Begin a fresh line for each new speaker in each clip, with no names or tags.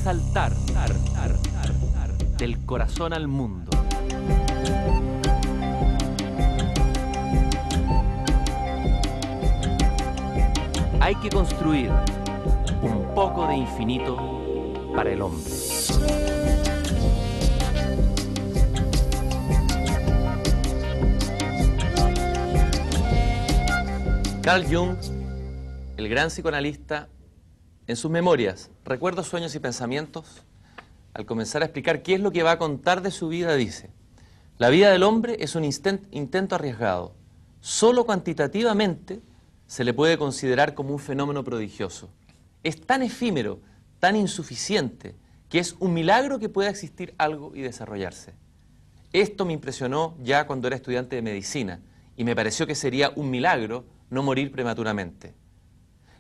saltar del corazón al mundo. Hay que construir un poco de infinito para el hombre. Carl Jung, el gran psicoanalista, en sus memorias, Recuerdos, Sueños y Pensamientos, al comenzar a explicar qué es lo que va a contar de su vida, dice: la vida del hombre es un intento arriesgado. Solo cuantitativamente se le puede considerar como un fenómeno prodigioso. Es tan efímero, tan insuficiente, que es un milagro que pueda existir algo y desarrollarse. Esto me impresionó ya cuando era estudiante de medicina, y me pareció que sería un milagro no morir prematuramente.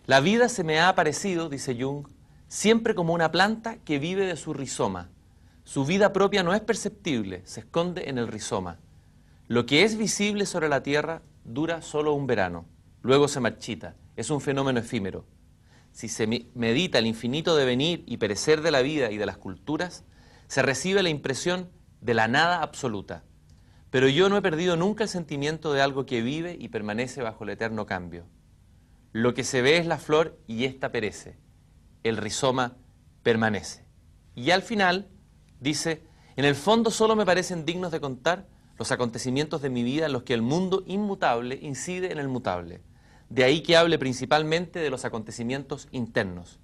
La vida se me ha aparecido, dice Jung, siempre como una planta que vive de su rizoma. Su vida propia no es perceptible, se esconde en el rizoma. Lo que es visible sobre la tierra dura solo un verano, luego se marchita, es un fenómeno efímero. Si se medita el infinito devenir y perecer de la vida y de las culturas, se recibe la impresión de la nada absoluta. Pero yo no he perdido nunca el sentimiento de algo que vive y permanece bajo el eterno cambio. Lo que se ve es la flor y ésta perece. El rizoma permanece. Y al final dice: en el fondo solo me parecen dignos de contar los acontecimientos de mi vida en los que el mundo inmutable incide en el mutable. De ahí que hable principalmente de los acontecimientos internos.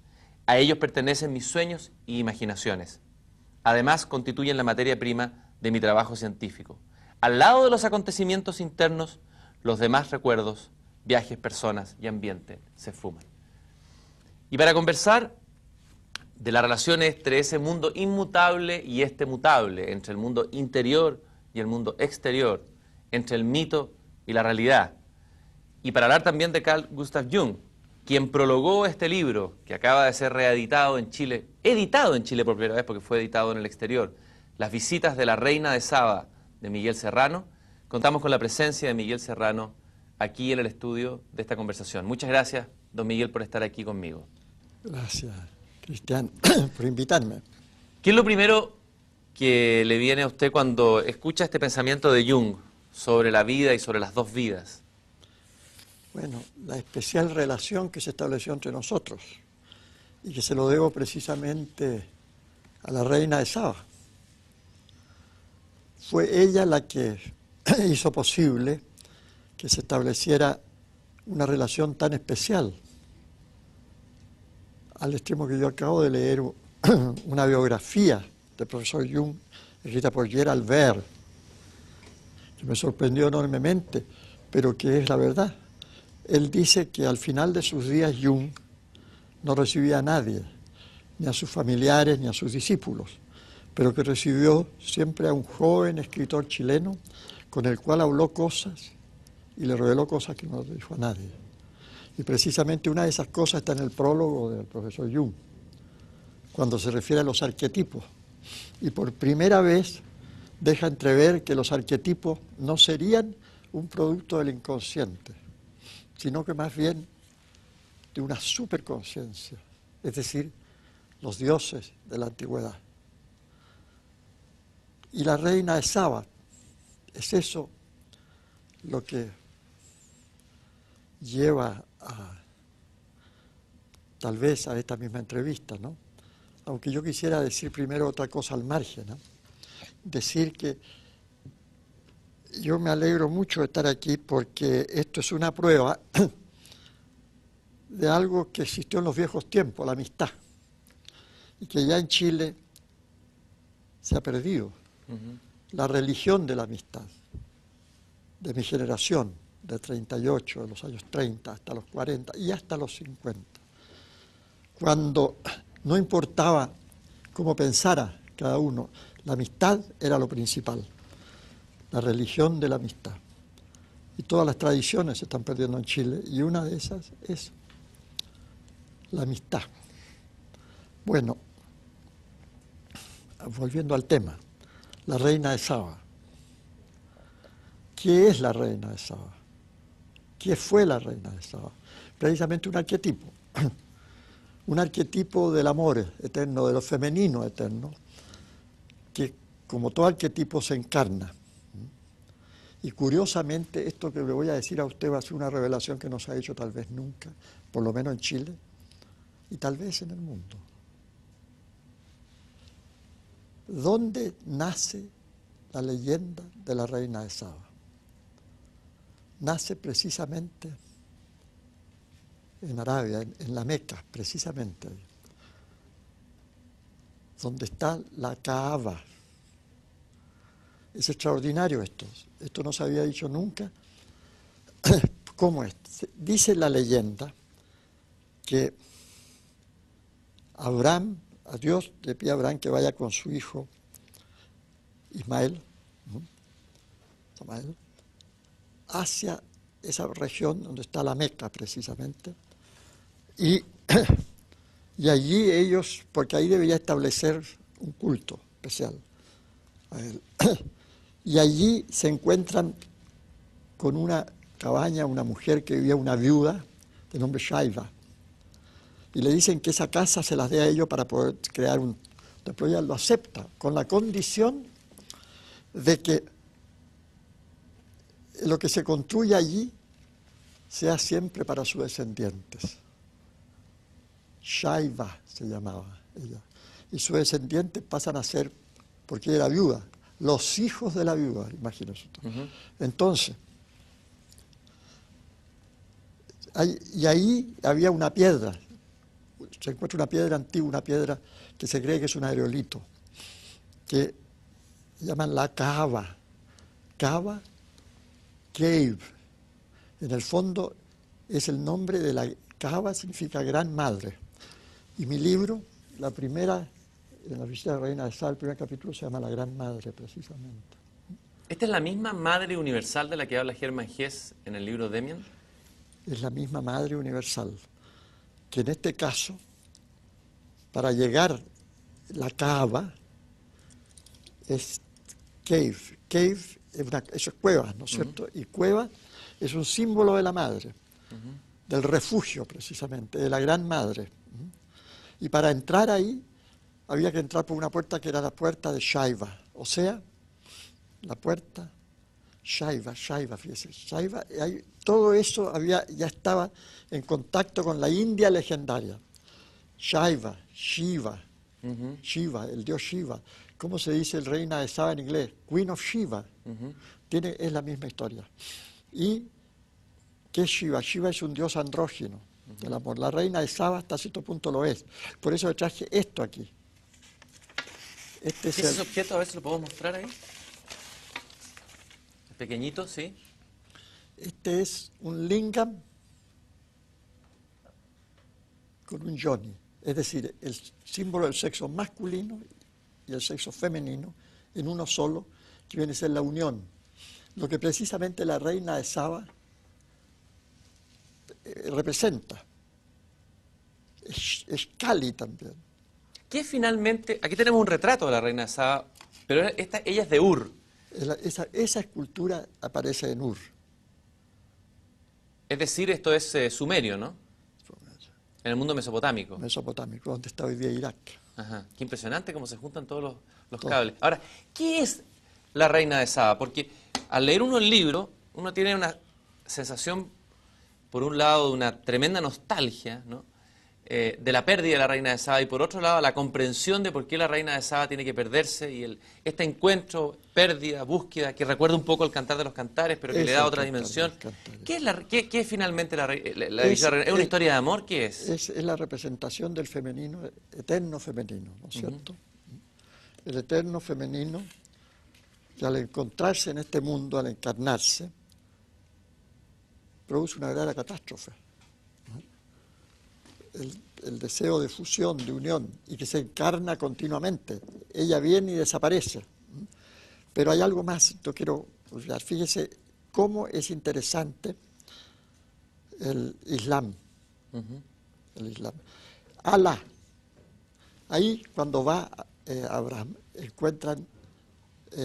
A ellos pertenecen mis sueños y imaginaciones. Además, constituyen la materia prima de mi trabajo científico. Al lado de los acontecimientos internos, los demás recuerdos, viajes, personas y ambiente se fuman. Y para conversar de la relación entre ese mundo inmutable y este mutable, entre el mundo interior y el mundo exterior, entre el mito y la realidad, y para hablar también de Carl Gustav Jung, quien prologó este libro, que acaba de ser reeditado en Chile, editado en Chile por primera vez porque fue editado en el exterior, Las visitas de la reina de Saba, de Miguel Serrano. Contamos con la presencia de Miguel Serrano aquí en el estudio de esta conversación. Muchas gracias, don Miguel, por estar aquí conmigo.
Gracias, Cristian, por invitarme.
¿Qué es lo primero que le viene a usted cuando escucha este pensamiento de Jung sobre la vida y sobre las dos vidas?
Bueno, la especial relación que se estableció entre nosotros y que se lo debo precisamente a la reina de Saba. Fue ella la que hizo posible que se estableciera una relación tan especial, al extremo que yo acabo de leer una biografía del profesor Jung, escrita por Gerald Ver, que me sorprendió enormemente, pero que es la verdad. Él dice que al final de sus días Jung no recibía a nadie, ni a sus familiares, ni a sus discípulos, pero que recibió siempre a un joven escritor chileno con el cual habló cosas y le reveló cosas que no le dijo a nadie. Y precisamente una de esas cosas está en el prólogo del profesor Jung, cuando se refiere a los arquetipos. Y por primera vez deja entrever que los arquetipos no serían un producto del inconsciente, sino que más bien de una superconciencia, es decir, los dioses de la antigüedad. Y la reina de Saba, es eso lo que lleva tal vez a esta misma entrevista, ¿no? Aunque yo quisiera decir primero otra cosa al margen, ¿no? Decir que yo me alegro mucho de estar aquí porque esto es una prueba de algo que existió en los viejos tiempos, la amistad, y que ya en Chile se ha perdido. La religión de la amistad, de mi generación, de 38, de los años 30 hasta los 40 y hasta los 50, cuando no importaba cómo pensara cada uno, la amistad era lo principal, la religión de la amistad. Y todas las tradiciones se están perdiendo en Chile, y una de esas es la amistad. Bueno, volviendo al tema, la reina de Saba. ¿Qué es la reina de Saba? ¿Qué fue la reina de Saba? Precisamente un arquetipo. un arquetipo del amor eterno, de lo femenino eterno, que como todo arquetipo se encarna. Y curiosamente, esto que le voy a decir a usted va a ser una revelación que no se ha hecho tal vez nunca, por lo menos en Chile, y tal vez en el mundo. ¿Dónde nace la leyenda de la reina de Saba? Nace precisamente en Arabia, en la Meca, precisamente ahí, donde está la Kaaba. Es extraordinario esto. Esto no se había dicho nunca. ¿Cómo es? Dice la leyenda que Abraham, a Dios le pide a Abraham que vaya con su hijo Ismael, hacia esa región donde está la Meca precisamente, y allí ellos, porque ahí debía establecer un culto especial a él, y allí se encuentran con una cabaña, una mujer que vivía, una viuda de nombre Shaiva, y le dicen que esa casa se las dé a ellos para poder crear un templo. Ella lo acepta, con la condición de que lo que se construya allí sea siempre para sus descendientes. Shaiva se llamaba ella. Y sus descendientes pasan a ser, porque ella era viuda, los hijos de la viuda, imagínense. Entonces, y ahí había una piedra, se encuentra una piedra antigua, una piedra que se cree que es un aerolito, que llaman la Kaaba, Kaaba Cave. En el fondo es el nombre de la Kaaba, significa gran madre. Y mi libro, la primera, en la visita de la reina de Saba, el primer capítulo se llama La Gran Madre, precisamente.
¿Esta es la misma madre universal de la que habla Hermann Hesse en el libro Demian?
Es la misma madre universal, que en este caso, para llegar la Kaaba, es cave. Cave eso es cueva, ¿no es cierto? Y cueva es un símbolo de la madre, del refugio precisamente, de la gran madre. Y para entrar ahí, había que entrar por una puerta que era la puerta de Shaiva, o sea, la puerta Shaiva, fíjese, Shaiva, todo eso ya estaba en contacto con la India legendaria. Shaiva, Shiva, Shiva, el dios Shiva. ¿Cómo se dice el reina de Saba en inglés? Queen of Shiva. Es la misma historia. ¿Y qué es Shiva? Shiva es un dios andrógino del amor. La reina de Saba hasta cierto punto lo es. Por eso le traje esto aquí.
¿Qué es ese objeto? A ver si lo podemos mostrar ahí. Pequeñito, sí.
Este es un lingam con un yoni. Es decir, el símbolo del sexo masculino y el sexo femenino en uno solo, que viene a ser la unión. Lo que precisamente la reina de Saba representa. Es Kali también.
¿Qué finalmente? Aquí tenemos un retrato de la reina de Saba, pero ella es de Ur.
Esa escultura aparece en Ur.
Es decir, esto es sumerio, ¿no? En el mundo mesopotámico.
Mesopotámico, donde está hoy día Irak.
Ajá. Qué impresionante cómo se juntan todos los cables. Ahora, ¿qué es la reina de Saba? Porque al leer uno el libro, uno tiene una sensación, por un lado, de una tremenda nostalgia, ¿no? De la pérdida de la reina de Saba, y por otro lado, la comprensión de por qué la reina de Saba tiene que perderse, y este encuentro, pérdida, búsqueda, que recuerda un poco el Cantar de los Cantares, pero que le da otra dimensión. ¿Qué es finalmente la reina? ¿Es una historia de amor? ¿Qué es?
Es la representación del femenino, eterno femenino, ¿no es cierto? El eterno femenino, que al encontrarse en este mundo, al encarnarse, produce una verdadera catástrofe. El deseo de fusión, de unión, y que se encarna continuamente. Ella viene y desaparece. Pero hay algo más, yo quiero olvidar. Fíjese cómo es interesante el Islam. El Islam. Alá. Ahí cuando va Abraham, encuentran,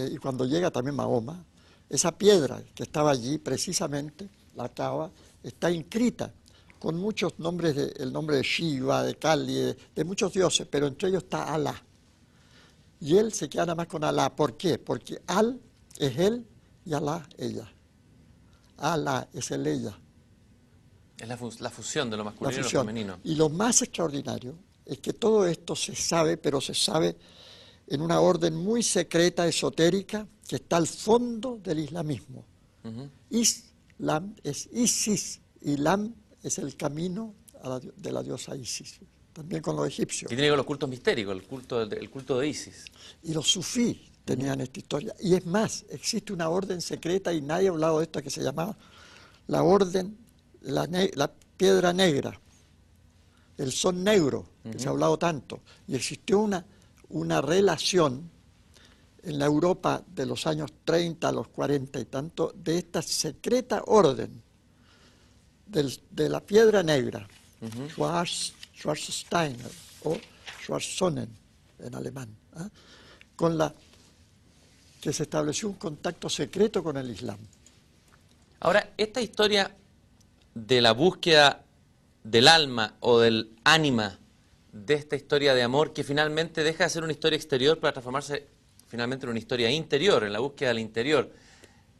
y cuando llega también Mahoma, esa piedra que estaba allí precisamente, la Kaaba, está inscrita con muchos nombres, el nombre de Shiva, de Kali, de muchos dioses, pero entre ellos está Alá. Y él se queda nada más con Alá. ¿Por qué? Porque Al es él y Alá ella. Alá es el ella.
Es la fusión de lo
La
masculino y lo
fusión.
femenino.
Y lo más extraordinario es que todo esto se sabe, pero se sabe en una orden muy secreta, esotérica, que está al fondo del islamismo. Islam es Isis, y Lam es el camino de la diosa Isis, también con los egipcios.
Que tiene que ver con los cultos mistéricos, el culto de Isis.
Y los sufí tenían esta historia. Y es más, existe una orden secreta, y nadie ha hablado de esto, que se llamaba la orden, la piedra negra, el son negro, que se ha hablado tanto. Y existió una relación en la Europa de los años 30 a los 40 y tanto, de esta secreta orden de la piedra negra, Schwarzsteiner o Schwarzsonnen en alemán, con la que se estableció un contacto secreto con el Islam.
Ahora, esta historia de la búsqueda del alma o del ánima, de esta historia de amor que finalmente deja de ser una historia exterior para transformarse finalmente en una historia interior, en la búsqueda del interior.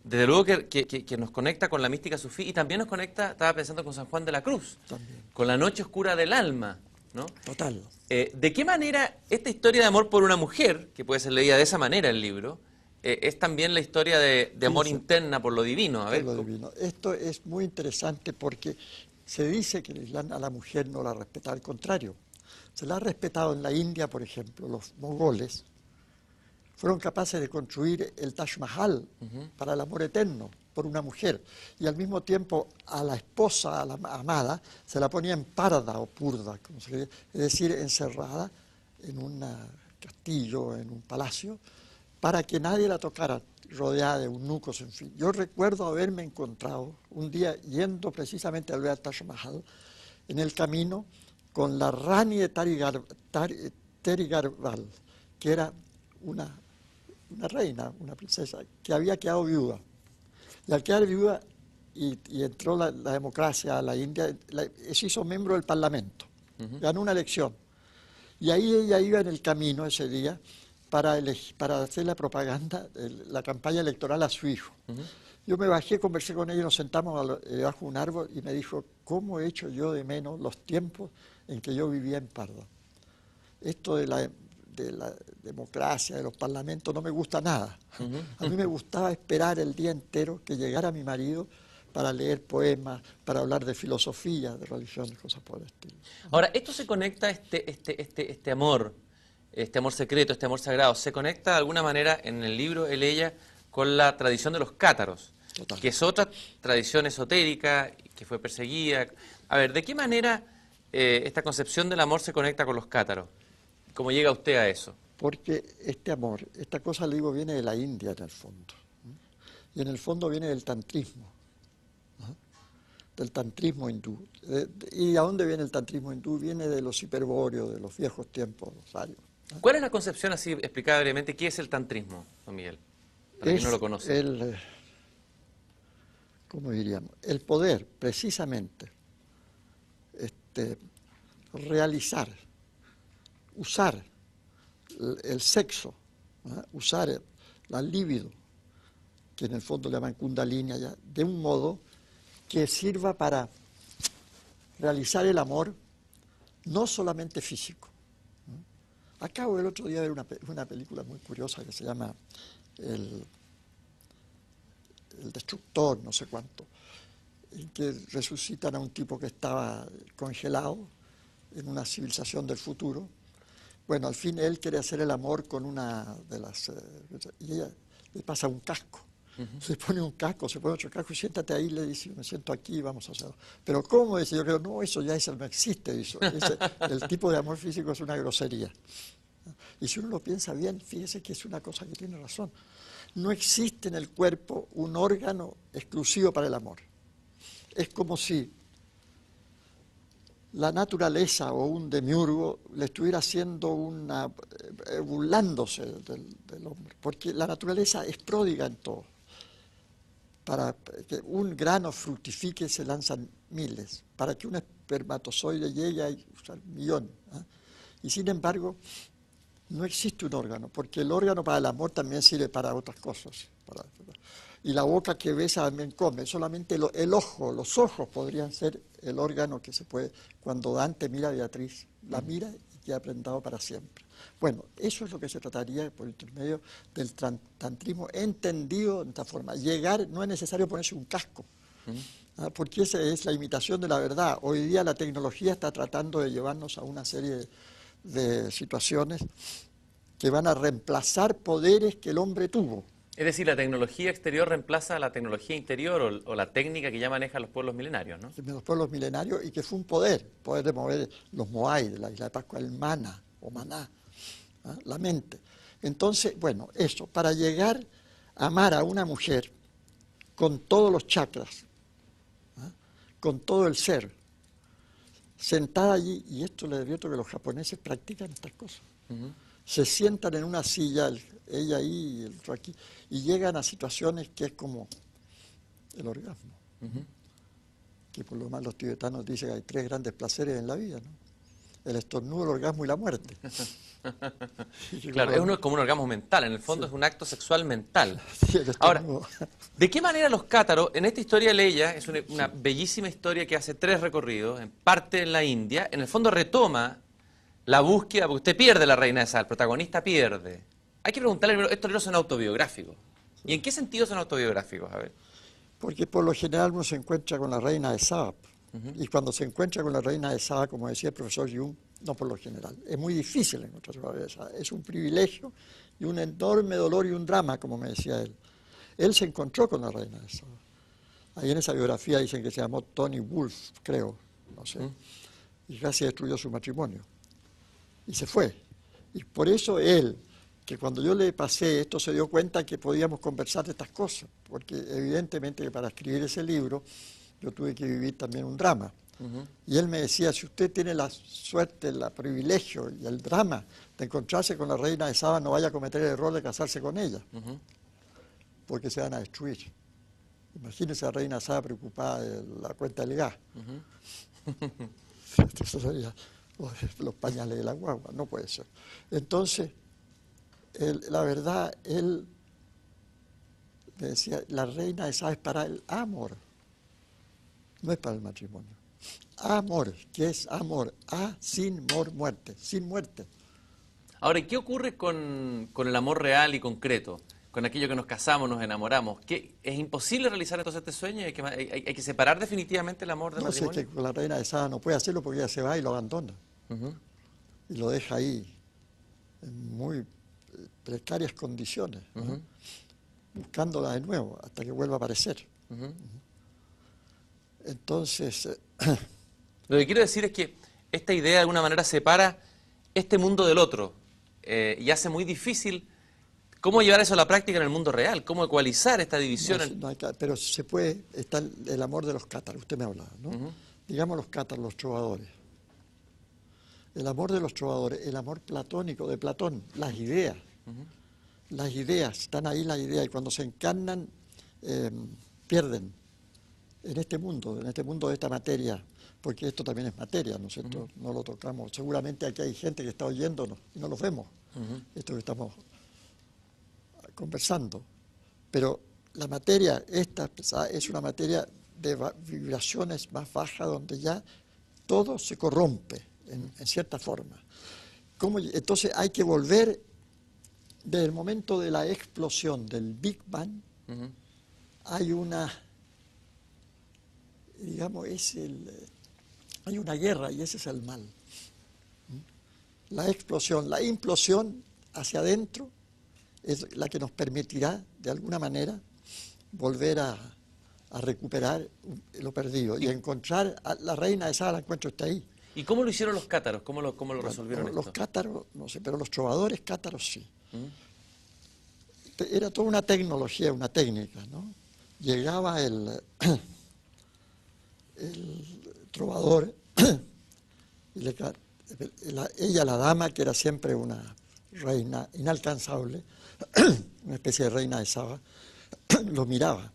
Desde luego que nos conecta con la mística sufí y también nos conecta, estaba pensando, con San Juan de la Cruz,
También.
con la noche oscura del alma, ¿no?
Total.
¿De qué manera esta historia de amor por una mujer, que puede ser leída de esa manera el libro, es también la historia de amor interna por lo divino? A ver,
Por lo divino. Esto es muy interesante porque se dice que el Islam a la mujer no la respeta, al contrario. Se la ha respetado en la India, por ejemplo, los mongoles fueron capaces de construir el Taj Mahal para el amor eterno por una mujer, y al mismo tiempo a la esposa, a la amada, se la ponía en parda o purda, como se dice, es decir, encerrada en un castillo, en un palacio, para que nadie la tocara, rodeada de eunucos, en fin. Yo recuerdo haberme encontrado un día yendo precisamente al ver al Taj Mahal, en el camino, con la Rani de Teri Garbal, que era una reina, una princesa, que había quedado viuda. Y al quedar viuda y entró la democracia a la India, se hizo miembro del Parlamento, ganó una elección. Y ahí ella iba en el camino ese día para hacer la propaganda, la campaña electoral a su hijo. Yo me bajé, conversé con ella, nos sentamos debajo de un árbol y me dijo, ¿cómo he hecho yo de menos los tiempos en que yo vivía en Parda? Esto de la democracia, de los parlamentos, no me gusta nada. A mí me gustaba esperar el día entero que llegara mi marido para leer poemas, para hablar de filosofía, de religión, cosas por el estilo.
Ahora, esto se conecta, este amor secreto, este amor sagrado, se conecta de alguna manera en el libro, ella, con la tradición de los cátaros,
Total.
que es otra tradición esotérica, que fue perseguida. A ver, ¿de qué manera esta concepción del amor se conecta con los cátaros? ¿Cómo llega usted a eso?
Porque este amor, esta cosa, le digo, viene de la India en el fondo. Y en el fondo viene del tantrismo, del tantrismo hindú. ¿Y a dónde viene el tantrismo hindú? Viene de los hiperbóreos, de los viejos tiempos, los arios.
¿Cuál es la concepción, así explicada brevemente, qué es el tantrismo, don Miguel? Para quien no lo conoce.
¿Cómo diríamos? El poder, precisamente, realizar, usar el sexo, usar la libido, que en el fondo le llaman kundalini allá, de un modo que sirva para realizar el amor no solamente físico. Acabo el otro día de ver una película muy curiosa que se llama El Destructor, no sé cuánto, en que resucitan a un tipo que estaba congelado en una civilización del futuro. Bueno, al fin él quiere hacer el amor con una de las... y ella le pasa un casco. Se pone un casco, se pone otro casco, y siéntate ahí, le dice, me siento aquí, vamos a hacerlo. Pero ¿cómo? Dice, yo creo, no, eso no existe. Dice, el tipo de amor físico es una grosería. Y si uno lo piensa bien, fíjese que es una cosa que tiene razón. No existe en el cuerpo un órgano exclusivo para el amor. Es como si la naturaleza o un demiurgo le estuviera haciendo burlándose del hombre, porque la naturaleza es pródiga en todo. Para que un grano fructifique se lanzan miles. Para que un espermatozoide llegue hay que usar millones. ¿Ah? Y sin embargo, no existe un órgano, porque el órgano para el amor también sirve para otras cosas. Y la boca que besa también come, solamente el ojo, los ojos podrían ser el órgano que se puede, cuando Dante mira a Beatriz, la mira y queda prendado para siempre. Bueno, eso es lo que se trataría por intermedio del tantrismo entendido de esta forma. Llegar, no es necesario ponerse un casco, porque esa es la imitación de la verdad. Hoy día la tecnología está tratando de llevarnos a una serie de situaciones que van a reemplazar poderes que el hombre tuvo.
Es decir, la tecnología exterior reemplaza a la tecnología interior o la técnica que ya manejan los pueblos milenarios, ¿no?
Los pueblos milenarios, y que fue un poder de mover los Moai de la isla de Pascua, el mana o maná, ¿ah? La mente. Entonces, bueno, eso, para llegar a amar a una mujer con todos los chakras, ¿ah? Con todo el ser, sentada allí, y esto le advierto que los japoneses practican estas cosas. Se sientan en una silla, ella ahí y el otro aquí, y llegan a situaciones que es como el orgasmo. Que por lo demás los tibetanos dicen que hay 3 grandes placeres en la vida, ¿no? El estornudo, el orgasmo y la muerte.
Claro, es como un orgasmo mental, en el fondo
Sí.
es un acto sexual mental.
Sí, el
Ahora,
estornudo.
¿de qué manera los cátaros, en esta historia de Leia, es una bellísima historia que hace 3 recorridos, en parte en la India, en el fondo retoma la búsqueda, porque usted pierde la reina de Saba, el protagonista pierde. Hay que preguntarle primero, estos libros son autobiográficos. ¿Y en qué sentido son autobiográficos? A ver.
Porque por lo general uno se encuentra con la reina de Saba. Y cuando se encuentra con la reina de Saba, como decía el profesor Jung, no por lo general, es muy difícil encontrarse con la reina de Saba. Es un privilegio y un enorme dolor y un drama, como me decía él. Él se encontró con la reina de Saba. Ahí en esa biografía dicen que se llamó Tony Wolf, creo, no sé. Y casi destruyó su matrimonio. Y se fue. Y por eso él, que cuando yo le pasé esto, se dio cuenta que podíamos conversar de estas cosas, porque evidentemente que para escribir ese libro yo tuve que vivir también un drama. Y él me decía, si usted tiene la suerte, el privilegio y el drama de encontrarse con la reina de Saba, no vaya a cometer el error de casarse con ella, porque se van a destruir. Imagínese a la reina de Saba preocupada de la cuenta del gas. Entonces sería los pañales de la guagua, no puede ser. Entonces, la verdad, él me decía, la reina de Saba es para el amor, no es para el matrimonio. Amor, ¿qué es amor? Sin muerte, sin muerte.
Ahora, ¿y qué ocurre con el amor real y concreto? Con aquello que nos casamos, nos enamoramos. ¿Es imposible realizar entonces este sueño? ¿Hay que separar definitivamente el amor del
No sé,
matrimonio?
que con la reina de Saba no puede hacerlo porque ella se va y lo abandona. Y lo deja ahí, en muy precarias condiciones, ¿no? Buscándola de nuevo hasta que vuelva a aparecer. Entonces,
Lo que quiero decir es que esta idea de alguna manera separa este mundo del otro y hace muy difícil cómo llevar eso a la práctica en el mundo real, cómo ecualizar esta división.
pero se puede, está el amor de los cátaros, usted me hablaba, ¿no? Digamos los cátaros, los trovadores. El amor de los trovadores, el amor platónico de Platón, las ideas. Las ideas, están ahí las ideas, y cuando se encarnan, pierden en este mundo de esta materia, porque esto también es materia, ¿no es cierto? No lo tocamos. Seguramente aquí hay gente que está oyéndonos y no los vemos, esto que estamos conversando. Pero la materia, esta es una materia de vibraciones más bajas, donde ya todo se corrompe en cierta forma. Entonces hay que volver desde el momento de la explosión del Big Bang. Hay una, digamos, hay una guerra y ese es el mal. La explosión, la implosión hacia adentro es la que nos permitirá, de alguna manera, volver a recuperar lo perdido y encontrar a la reina de Saba. La encuentro está ahí.
¿Y cómo lo hicieron los cátaros? ¿Cómo lo resolvieron esto?
Los cátaros, no sé, pero los trovadores cátaros sí. Era toda una tecnología, una técnica, ¿no? Llegaba el trovador, y ella, la dama, que era siempre una reina inalcanzable, una especie de reina de Saba, lo miraba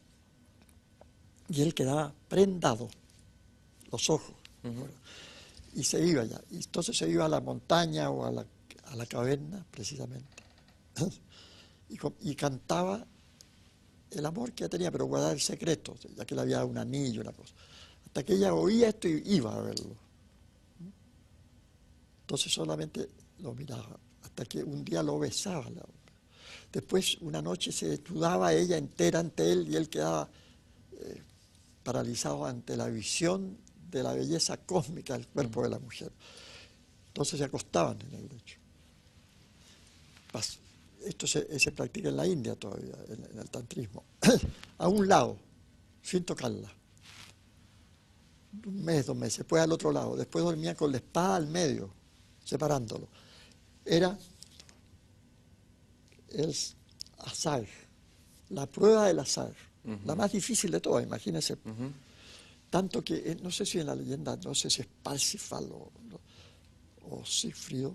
y él quedaba prendado los ojos. Y se iba ya. Y entonces se iba a la montaña o a la caverna, precisamente. Y cantaba el amor que ella tenía, pero guardaba el secreto, ya que le había dado un anillo, una cosa. Hasta que ella oía esto y iba a verlo. Entonces solamente lo miraba, hasta que un día lo besaba. Después, una noche se desnudaba ella entera ante él y él quedaba paralizado ante la visión de la belleza cósmica del cuerpo de la mujer. Entonces se acostaban en el lecho. Esto se practica en la India todavía, en el tantrismo. A un lado, sin tocarla. Un mes, 2 meses, después al otro lado. Después dormía con la espada al medio, separándolo. Era el azar, la prueba del azar, la más difícil de todas, imagínense. Tanto que, no sé si en la leyenda, no sé si es Parsifal o Sigfrido,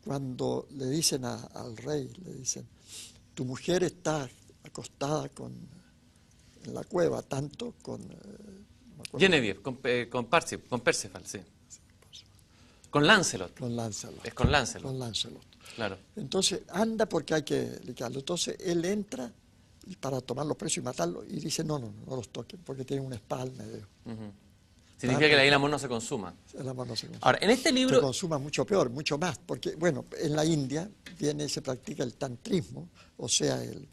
cuando le dicen al rey, le dicen, tu mujer está acostada en la cueva, tanto con...
Genevieve, con Percival, sí. Con Lancelot.
Con Lancelot.
Es con Lancelot.
Con Lancelot.
Claro.
Entonces, anda porque hay que liquidarlo. Entonces, él entra para tomar los presos y matarlos y dice, no los toquen, porque tienen una espada al medio.
Significa que ahí el amor no se consuma.
El amor no se consuma.
Ahora, en este libro...
Se consuma mucho peor, mucho más, porque, bueno, en la India se practica el tantrismo, o sea, el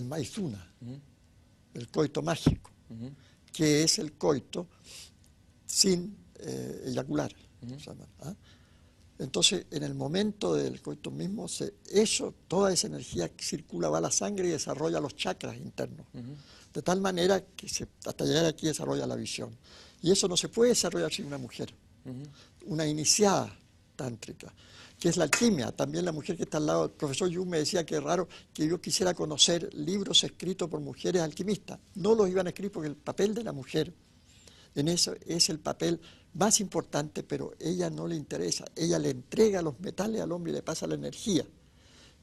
maizuna, el coito mágico, que es el coito sin eyacular. Entonces, en el momento del coito mismo, toda esa energía circula, va a la sangre y desarrolla los chakras internos. De tal manera que hasta llegar aquí desarrolla la visión. Y eso no se puede desarrollar sin una mujer, una iniciada tántrica, que es la alquimia. También la mujer que está al lado, el profesor Jung me decía que es raro que yo quisiera conocer libros escritos por mujeres alquimistas. No los iban a escribir porque el papel de la mujer en eso es el papel más importante, pero ella no le interesa. Ella le entrega los metales al hombre y le pasa la energía.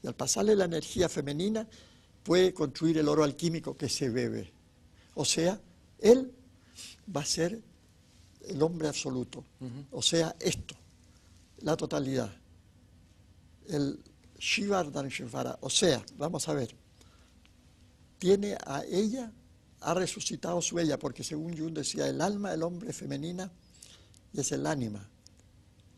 Y al pasarle la energía femenina, puede construir el oro alquímico que se bebe. O sea, él va a ser el hombre absoluto. O sea, esto, la totalidad. El Shivardhaneshvara. O sea, vamos a ver, tiene a ella, ha resucitado su ella, porque según Jung decía, el alma del hombre es femenina y es el ánima.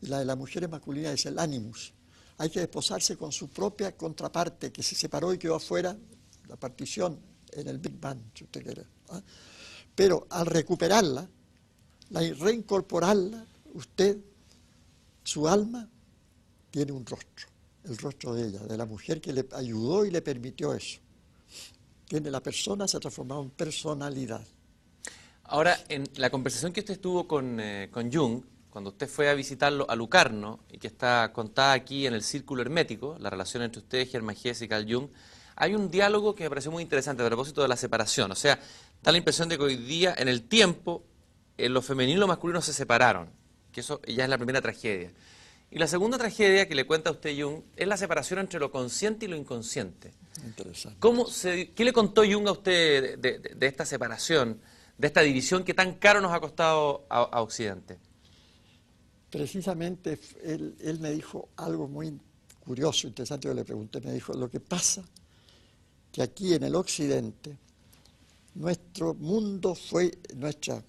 Y la de la mujer es masculina y es el animus. Hay que desposarse con su propia contraparte, que se separó y quedó afuera, la partición en el Big Bang, si usted quiere. Pero al recuperarla, reincorporarla, usted, su alma, tiene un rostro, el rostro de ella, de la mujer que le ayudó y le permitió eso. La persona se ha transformado en personalidad.
Ahora, en la conversación que usted tuvo con Jung, cuando usted fue a visitarlo a Lucarno, y que está contada aquí en el Círculo Hermético, la relación entre ustedes, Hermann Hesse y Carl Jung, hay un diálogo que me pareció muy interesante a propósito de la separación. O sea, da la impresión de que hoy día, en el tiempo, lo femenino y lo masculino se separaron, que eso ya es la primera tragedia. Y la segunda tragedia que le cuenta a usted Jung es la separación entre lo consciente y lo inconsciente.
Interesante.
¿Qué le contó Jung a usted de esta separación, de esta división que tan caro nos ha costado a Occidente?
Precisamente él me dijo algo muy curioso, interesante, yo le pregunté, me dijo, lo que pasa que aquí en el Occidente, nuestro mundo nuestro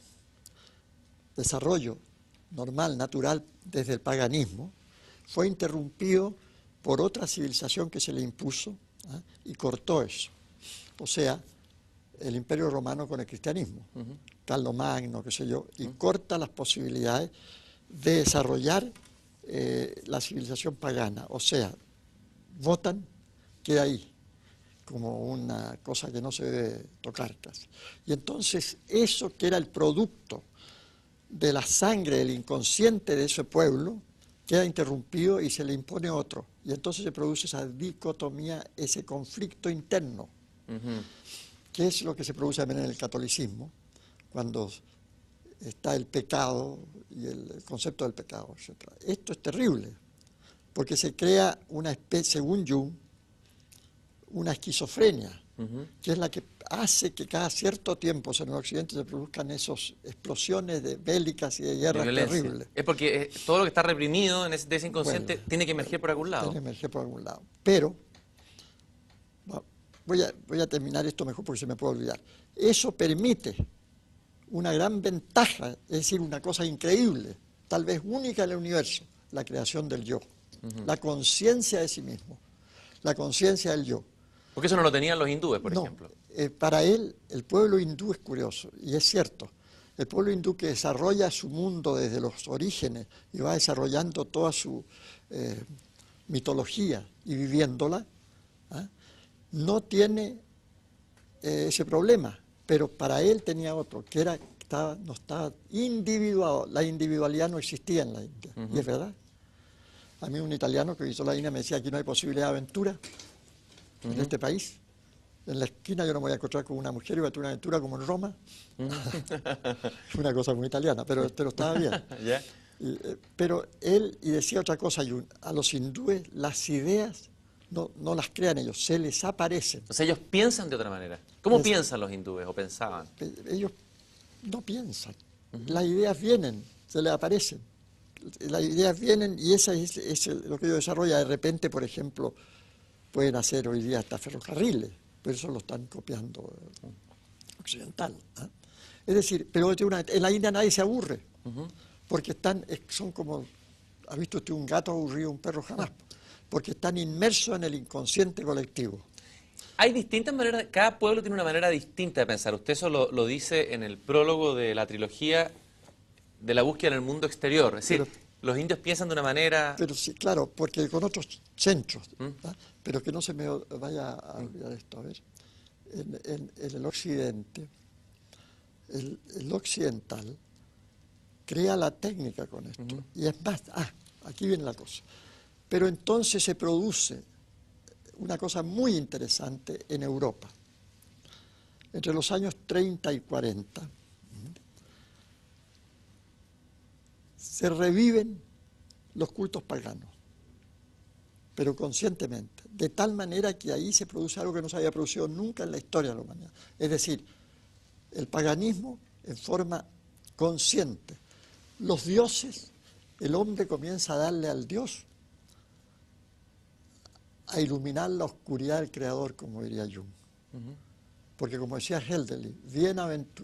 desarrollo normal, natural, desde el paganismo, fue interrumpido por otra civilización que se le impuso y cortó eso. O sea, el Imperio Romano con el cristianismo, Carlomagno, qué sé yo, y corta las posibilidades de desarrollar la civilización pagana. O sea, votan, queda ahí, como una cosa que no se debe tocar casi. Y entonces eso que era el producto de la sangre, del inconsciente de ese pueblo, queda interrumpido y se le impone otro. Y entonces se produce esa dicotomía, ese conflicto interno, que es lo que se produce también en el catolicismo, cuando está el pecado y el concepto del pecado, etc. Esto es terrible, porque se crea una especie, según Jung, una esquizofrenia, que es la que hace que cada cierto tiempo en el Occidente se produzcan esas explosiones de bélicas y de guerras
violencia.
terribles.
Es porque todo lo que está reprimido de ese inconsciente
Bueno,
tiene que emerger por algún lado.
Tiene que emerger por algún lado. Pero, voy a terminar esto mejor porque se me puede olvidar. Eso permite una gran ventaja, es decir, una cosa increíble, tal vez única en el universo, la creación del yo, la conciencia de sí mismo, la conciencia del yo.
Porque eso no lo tenían los hindúes, por ejemplo.
Para él, el pueblo hindú es curioso, y es cierto. El pueblo hindú que desarrolla su mundo desde los orígenes y va desarrollando toda su mitología y viviéndola, no tiene ese problema, pero para él tenía otro, que era no estaba individuado, la individualidad no existía en la India, y es verdad. A mí un italiano que visitó la India me decía que no hay posibilidad de aventura en este país. En la esquina yo no me voy a encontrar con una mujer y voy a tener una aventura como en Roma. Una cosa muy italiana, pero estaba bien.
¿Ya?
Pero él, y decía otra cosa, a los hindúes las ideas no las crean ellos, se les aparecen.
O sea, ellos piensan de otra manera. ¿Cómo piensan los hindúes o pensaban?
Ellos no piensan. Las ideas vienen, se les aparecen. Las ideas vienen y esa es lo que ellos desarrollan. De repente, por ejemplo, pueden hacer hoy día hasta ferrocarriles, pero eso lo están copiando occidental. Es decir, pero en la India nadie se aburre, porque son como, ¿ha visto usted un gato aburrido, un perro jamás? Porque están inmersos en el inconsciente colectivo.
Hay distintas maneras, cada pueblo tiene una manera distinta de pensar. Usted eso lo dice en el prólogo de la trilogía de la búsqueda en el mundo exterior. Es decir, los indios piensan de una manera...
Pero sí, claro, porque con otros centros, pero que no se me vaya a olvidar esto. A ver, en el occidente, el occidental crea la técnica con esto. Y es más, aquí viene la cosa. Pero entonces se produce una cosa muy interesante en Europa. Entre los años 30 y 40 se reviven los cultos paganos, pero conscientemente, de tal manera que ahí se produce algo que no se había producido nunca en la historia de la humanidad. Es decir, el paganismo en forma consciente. Los dioses, el hombre comienza a darle al Dios a iluminar la oscuridad del Creador, como diría Jung. Porque como decía Hölderlin,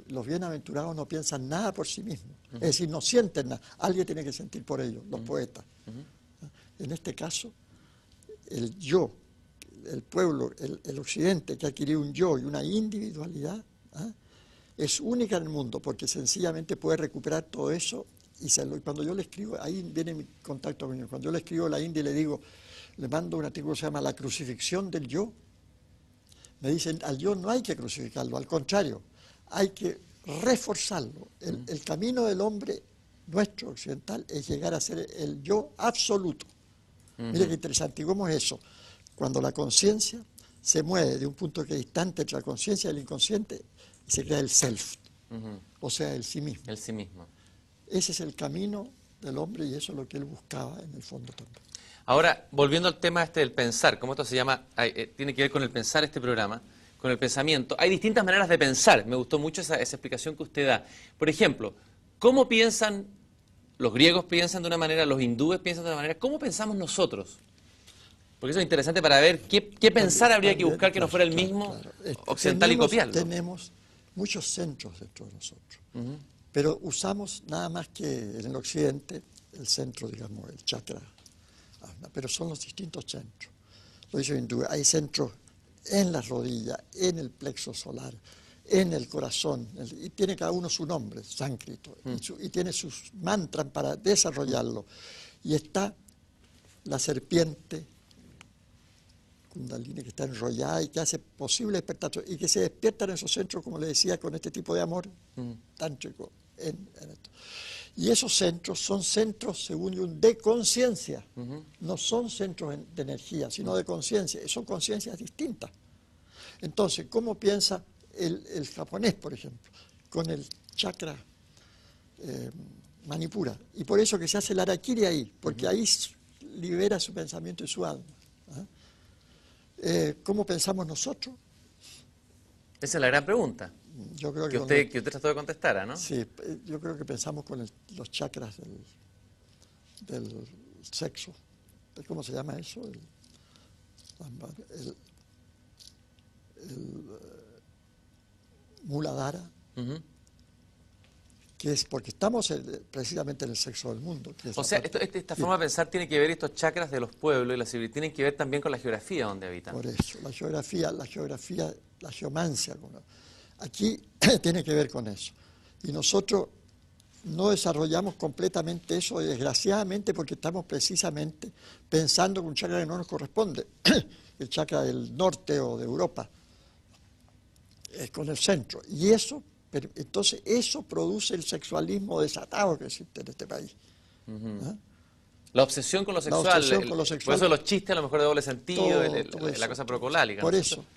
los bienaventurados no piensan nada por sí mismos, es decir, no sienten nada, alguien tiene que sentir por ellos, los poetas. En este caso, el yo, el pueblo, el occidente que ha adquirido un yo y una individualidad, es única en el mundo, porque sencillamente puede recuperar todo eso y cuando yo le escribo, ahí viene mi contacto con ellos, cuando yo le escribo a la India y le digo, le mando un artículo que se llama La crucifixión del yo, me dicen, al yo no hay que crucificarlo, al contrario, hay que reforzarlo. El camino del hombre, nuestro occidental, es llegar a ser el yo absoluto. Mire qué interesante, ¿y cómo es eso? Cuando la conciencia se mueve de un punto que es distante entre la conciencia y el inconsciente, y se crea el self, o sea, el sí mismo.
El sí mismo.
Ese es el camino del hombre y eso es lo que él buscaba en el fondo también.
Ahora, volviendo al tema del pensar, como esto se llama, tiene que ver con el pensar este programa, con el pensamiento. Hay distintas maneras de pensar. Me gustó mucho esa explicación que usted da. Por ejemplo, ¿cómo piensan los griegos? Piensan de una manera, los hindúes piensan de una manera. ¿Cómo pensamos nosotros? Porque eso es interesante para ver qué pensar habría que buscar que no fuera el mismo occidental y copiarlo.
Tenemos muchos centros dentro de nosotros, pero usamos nada más que en el occidente el centro, digamos, el chakra. Pero son los distintos centros. Lo dice hindú, hay centros en las rodillas, en el plexo solar, en el corazón, y tiene cada uno su nombre, sánscrito, y tiene sus mantras para desarrollarlo. Y está la serpiente Kundalini que está enrollada y que hace posible despertar, y que se despiertan en esos centros, como le decía, con este tipo de amor tántrico en esto. Y esos centros son centros, según Jung, de conciencia. No son centros de energía, sino de conciencia. Son conciencias distintas. Entonces, ¿cómo piensa el japonés, por ejemplo? Con el chakra Manipura. Y por eso que se hace el harakiri ahí, porque ahí libera su pensamiento y su alma. ¿Cómo pensamos nosotros?
Esa es la gran pregunta
Yo creo
que
con
usted trató de contestar, ¿no?
sí, yo creo que pensamos con los chakras del sexo. ¿Cómo se llama eso? El Muladhara,
Ujú.
que es porque estamos precisamente en el sexo del mundo. Que es
O
la
sea,
parte-
esta
sí,
forma de pensar tiene que ver estos chakras de los pueblos y la civilización, tienen que ver también con la geografía donde habitan.
por eso, la geomancia. Aquí tiene que ver con eso. Y nosotros no desarrollamos completamente eso, desgraciadamente, porque estamos precisamente pensando en un chakra que no nos corresponde, el chakra del norte o de Europa, con el centro. Y eso, entonces eso produce el sexualismo desatado que existe en este país. ¿Ah?
La obsesión con lo
La
sexual,
obsesión con lo
por
sexual,
eso los chistes a lo mejor de doble sentido,
todo
la
eso,
cosa
todo eso.
procolálica, ¿no
Por
es cierto?
eso,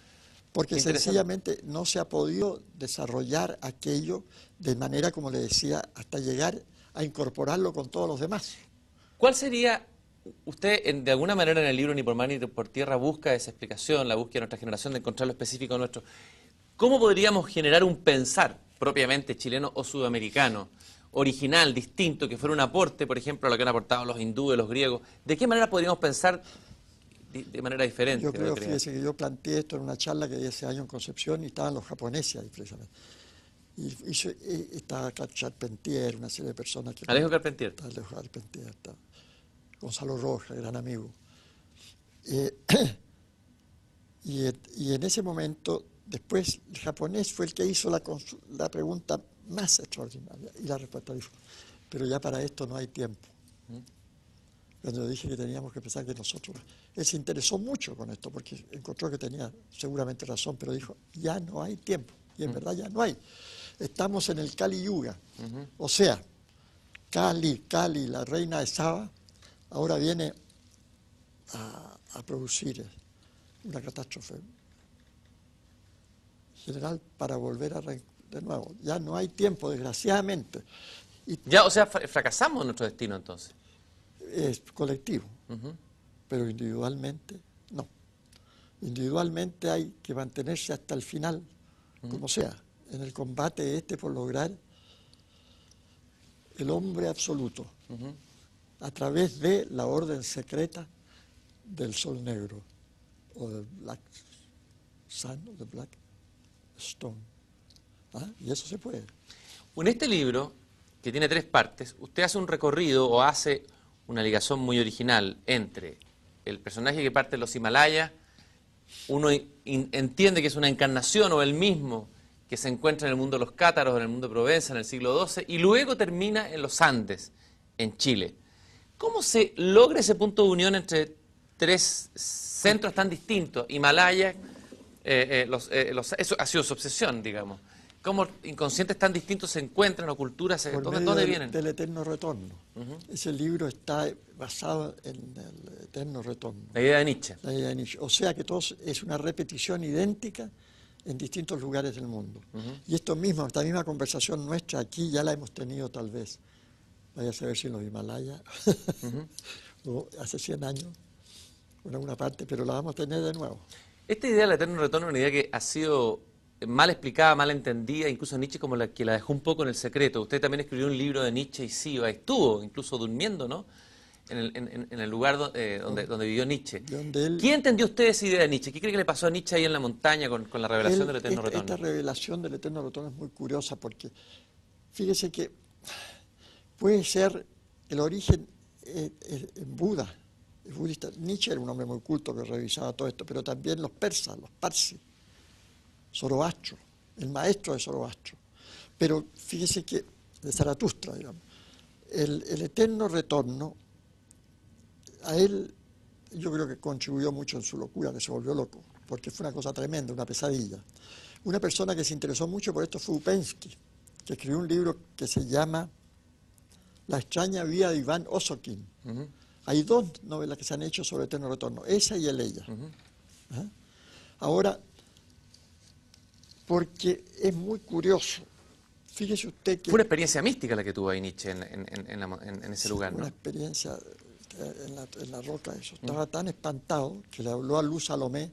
porque
Qué interesante.
sencillamente no se ha podido desarrollar aquello de manera, como le decía, hasta llegar a incorporarlo con todos los demás.
¿Cuál sería, usted de alguna manera en el libro Ni por mar ni por tierra busca esa explicación, la búsqueda de nuestra generación de encontrar lo específico nuestro? ¿Cómo podríamos generar un pensar propiamente chileno o sudamericano, original, distinto, que fuera un aporte, por ejemplo, a lo que han aportado los hindúes, los griegos? ¿De qué manera podríamos pensar de manera diferente?
Yo creo, fíjese que yo planteé esto en una charla que di hace años en Concepción y estaban los japoneses ahí precisamente. Y estaba Charpentier, una serie de personas que...
Alejo Carpentier.
Está Alejo Carpentier, está Gonzalo Rojas, gran amigo. Eh, y en ese momento, después, el japonés fue el que hizo la pregunta más extraordinaria. Y la respuesta dijo, pero ya para esto no hay tiempo. Cuando dije que teníamos que pensar que nosotros... Él se interesó mucho con esto, porque encontró que tenía seguramente razón, pero dijo, ya no hay tiempo. Y en verdad ya no hay. Estamos en el Kali Yuga. O sea, Kali, la reina de Saba, ahora viene a producir una catástrofe general para volver de nuevo. Ya no hay tiempo, desgraciadamente. Y
Ya, o sea, fracasamos en nuestro destino entonces.
es colectivo, pero individualmente no. Individualmente hay que mantenerse hasta el final, como sea, en el combate por lograr el hombre absoluto, a través de la orden secreta del Sol Negro, o del Black Sun, o del Black Stone. ¿Ah? Y eso se puede.
En este libro, que tiene 3 partes, usted hace un recorrido o hace una ligación muy original entre el personaje que parte de los Himalayas, uno entiende que es una encarnación o el mismo que se encuentra en el mundo de los cátaros, en el mundo de Provenza, en el siglo XII, y luego termina en los Andes, en Chile. ¿Cómo se logra ese punto de unión entre 3 centros tan distintos? Himalayas, eso ha sido su obsesión, digamos. ¿Cómo inconscientes tan distintos se encuentran o culturas?
Por medio
¿Dónde vienen?
del eterno retorno. Ese libro está basado en el eterno retorno,
La idea de Nietzsche.
la idea de Nietzsche. O sea que todo es una repetición idéntica en distintos lugares del mundo. Y esto mismo, esta misma conversación nuestra aquí ya la hemos tenido tal vez, vaya a saber si en los Himalayas, o hace 100 años, o en alguna parte, pero la vamos a tener de nuevo.
Esta idea del eterno retorno es una idea que ha sido mal explicada, mal entendida, incluso Nietzsche como la que la dejó un poco en el secreto. Usted también escribió un libro de Nietzsche y Siva, estuvo incluso durmiendo, ¿no?, en el lugar donde vivió Nietzsche. ¿Quién entendió usted esa idea de Nietzsche? ¿Qué cree que le pasó a Nietzsche ahí en la montaña con la revelación del eterno retorno?
Esta revelación del eterno retorno es muy curiosa porque fíjese que puede ser el origen en Buda, el budista. Nietzsche era un hombre muy culto que revisaba todo esto, pero también los persas, los parsis, Zoroastro, el maestro de Zoroastro. Pero fíjese que, de Zaratustra, digamos, el eterno retorno, a él yo creo que contribuyó mucho en su locura, que se volvió loco, porque fue una cosa tremenda, una pesadilla. Una persona que se interesó mucho por esto fue Upensky, que escribió un libro que se llama La extraña vida de Iván Osokin. Hay 2 novelas que se han hecho sobre el eterno retorno, esa y el ella. ¿Ah? Ahora, porque es muy curioso, fíjese usted que...
Fue una experiencia mística la que tuvo ahí Nietzsche en ese lugar, ¿no?
Una experiencia en la roca, eso. Estaba tan espantado que le habló a Luz Salomé,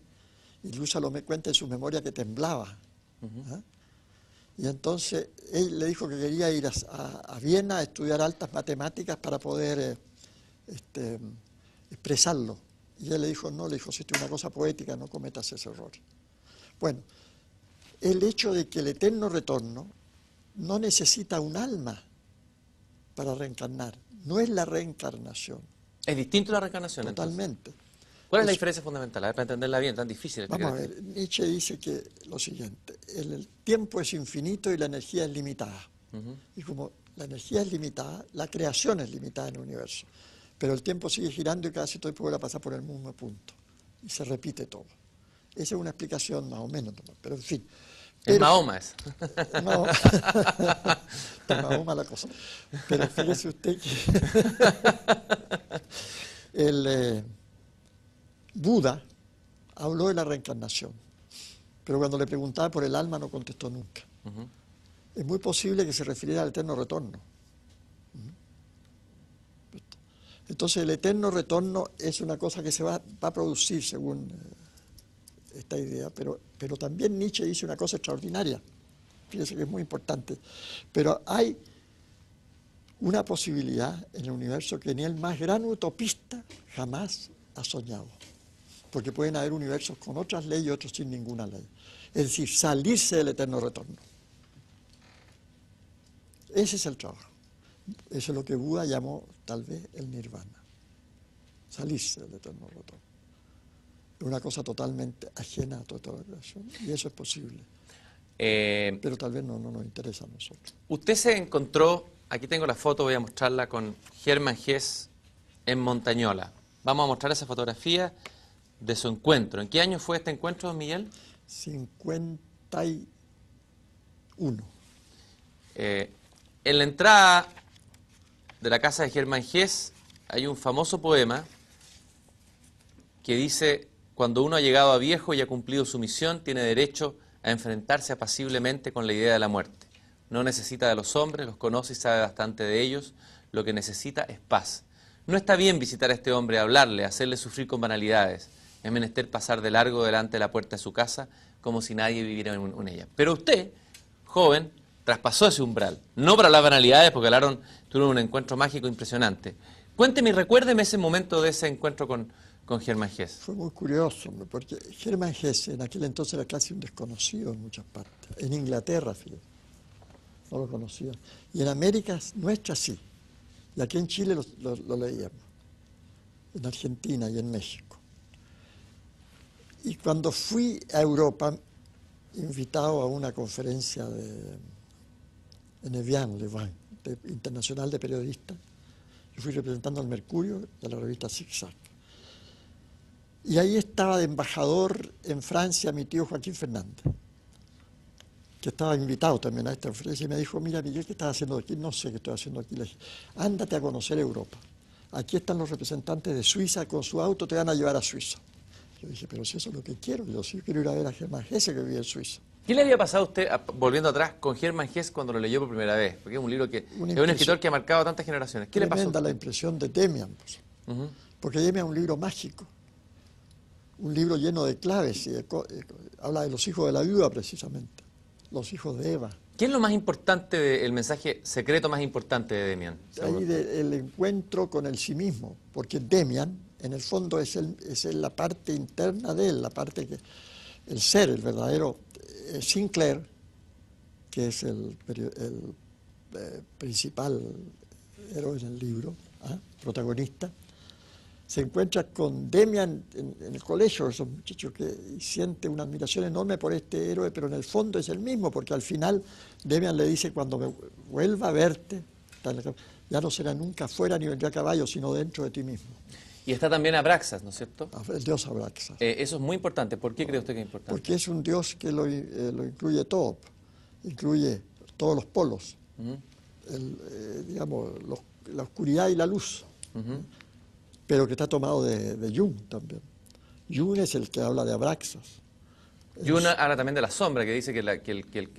y Luz Salomé cuenta en su memoria que temblaba ¿Ah? Y entonces él le dijo que quería ir a Viena a estudiar altas matemáticas para poder expresarlo. Y él le dijo, no, le dijo, si esto es una cosa poética, no cometas ese error. Bueno, el hecho de que el eterno retorno no necesita un alma para reencarnar, no es la reencarnación.
Es distinto la reencarnación.
Totalmente.
Entonces. ¿Cuál es la diferencia fundamental? A ver, para entenderla bien, tan difícil.
Vamos a ver, Nietzsche dice que lo siguiente, el tiempo es infinito y la energía es limitada. Y como la energía es limitada, la creación es limitada en el universo. Pero el tiempo sigue girando y cada cierto tiempo vuelve a pasar por el mismo punto. Y se repite todo. Esa es una explicación más o menos, pero en fin.
Es Mahoma eso.
Mahoma. Está Mahoma la cosa. Pero fíjese usted que el Buda habló de la reencarnación, pero cuando le preguntaba por el alma no contestó nunca. Es muy posible que se refiriera al eterno retorno. Entonces el eterno retorno es una cosa que se va a producir según esta idea, pero también Nietzsche dice una cosa extraordinaria, fíjese que es muy importante, pero hay una posibilidad en el universo que ni el más gran utopista jamás ha soñado, porque pueden haber universos con otras leyes y otros sin ninguna ley, es decir, salirse del eterno retorno. Ese es el trabajo. Eso es lo que Buda llamó tal vez el nirvana, salirse del eterno retorno. Es una cosa totalmente ajena a toda la creación y eso es posible. Pero tal vez no nos interesa a nosotros.
Usted se encontró, aquí tengo la foto, voy a mostrarla, con Hermann Hesse en Montañola. Vamos a mostrar esa fotografía de su encuentro. ¿En qué año fue este encuentro, don Miguel?
51.
En la entrada de la casa de Hermann Hesse hay un famoso poema que dice: cuando uno ha llegado a viejo y ha cumplido su misión, tiene derecho a enfrentarse apaciblemente con la idea de la muerte. No necesita de los hombres, los conoce y sabe bastante de ellos. Lo que necesita es paz. No está bien visitar a este hombre, hablarle, hacerle sufrir con banalidades. Es menester pasar de largo delante de la puerta de su casa como si nadie viviera en ella. Pero usted, joven, traspasó ese umbral. No para las banalidades, porque tuvieron un encuentro mágico impresionante. Cuénteme y recuérdeme ese momento de ese encuentro con Hermann Hesse.
Fue muy curioso, porque Hermann Hesse en aquel entonces era casi un desconocido en muchas partes. En Inglaterra, fíjate, no lo conocían. Y en América nuestra sí. Y aquí en Chile lo leíamos. En Argentina y en México. Y cuando fui a Europa, invitado a una conferencia en Evian, internacional de periodistas, yo fui representando al Mercurio de la revista Zig-Zag. Y ahí estaba de embajador en Francia mi tío Joaquín Fernández, que estaba invitado también a esta conferencia, y me dijo: mira, Miguel, ¿qué estás haciendo aquí? No sé qué estoy haciendo aquí. Le dije: ándate a conocer Europa. Aquí están los representantes de Suiza, con su auto te van a llevar a Suiza. Yo dije: pero si eso es lo que quiero, yo sí quiero ir a ver a Hermann Hesse, que vive en Suiza.
¿Qué le había pasado a usted, volviendo atrás, con Hermann Hesse cuando lo leyó por primera vez? Porque es un libro que es un escritor que ha marcado a tantas generaciones. ¿Qué le pasó?
Tremenda la impresión de Demian, pues. Porque Demian es un libro mágico, un libro lleno de claves, y habla de los hijos de la viuda precisamente, los hijos de Eva. ¿¿Qué
es lo más importante, el mensaje secreto más importante de Demian?
Ahí el encuentro con el sí mismo, porque Demian, en el fondo, es la parte interna de él, la parte que, el ser, el verdadero. Sinclair, que es el principal héroe en el libro, protagonista, se encuentra con Demian en el colegio, esos muchachos, que siente una admiración enorme por este héroe, pero en el fondo es el mismo, porque al final Demian le dice: cuando me vuelva a verte, ya no será nunca afuera ni vendrá a caballo, sino dentro de ti mismo.
Y está también Abraxas, ¿no es cierto?
El dios Abraxas.
Eso es muy importante. ¿Por qué cree usted que es importante?
Porque es un dios que lo incluye todo, incluye todos los polos, digamos, la oscuridad y la luz, pero que está tomado de Jung también. Jung es el que habla de Abraxas.
Jung habla también de la sombra, que dice que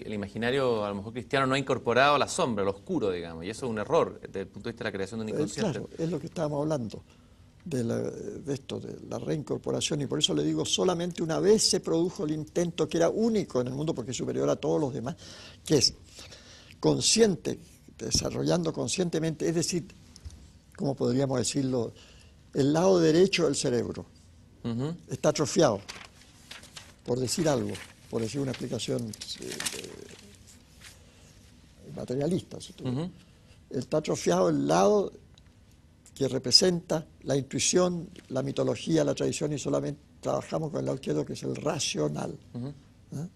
el imaginario, a lo mejor cristiano, no ha incorporado la sombra, lo oscuro, digamos, y eso es un error desde el punto de vista de la creación de un inconsciente.
Claro, es lo que estábamos hablando. de esto, de la reincorporación, y por eso le digo, solamente una vez se produjo el intento que era único en el mundo porque es superior a todos los demás, que es consciente, desarrollando conscientemente, es decir, ¿cómo podríamos decirlo? El lado derecho del cerebro está atrofiado, por decir algo, por decir una explicación materialista. Está atrofiado el lado que representa la intuición, la mitología, la tradición, y solamente trabajamos con el lado izquierdo, que es el racional. ¿Ah?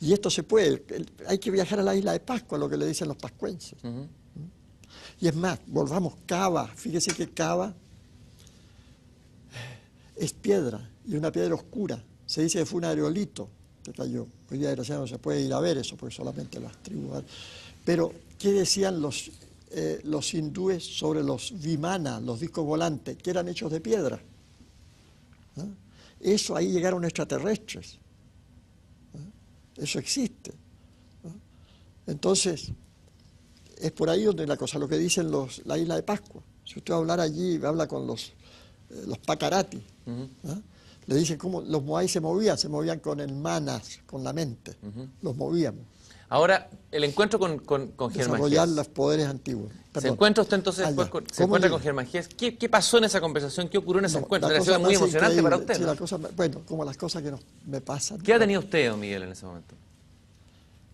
Y esto se puede, hay que viajar a la isla de Pascua, lo que le dicen los pascuenses. Y es más, volvamos, Cava, fíjese que Cava es piedra, y una piedra oscura. Se dice que fue un aerolito que cayó. Hoy día, desgraciadamente, no se puede ir a ver eso, porque solamente las tribus... Pero, ¿qué decían los hindúes sobre los vimana, los discos volantes, que eran hechos de piedra? ¿Ah? Eso, ahí llegaron extraterrestres. ¿Ah? Eso existe. ¿Ah? Entonces, es por ahí donde la cosa, lo que dicen la isla de Pascua. Si usted va a hablar allí, habla con los pacarati, ¿ah? Le dicen cómo los moai se movían con el manas, con la mente, los movíamos.
Ahora, el encuentro con Germán
Desarrollar
Hesse.
los poderes antiguos.
¿Se encuentra usted entonces después se encuentra con Germán Hesse? ¿Qué pasó en esa conversación? ¿Qué ocurrió en ese encuentro? Debe ser muy emocionante para usted,
sí,
¿no?
Bueno, como las cosas que me pasan.
¿Qué edad tenía usted, don Miguel, en ese momento?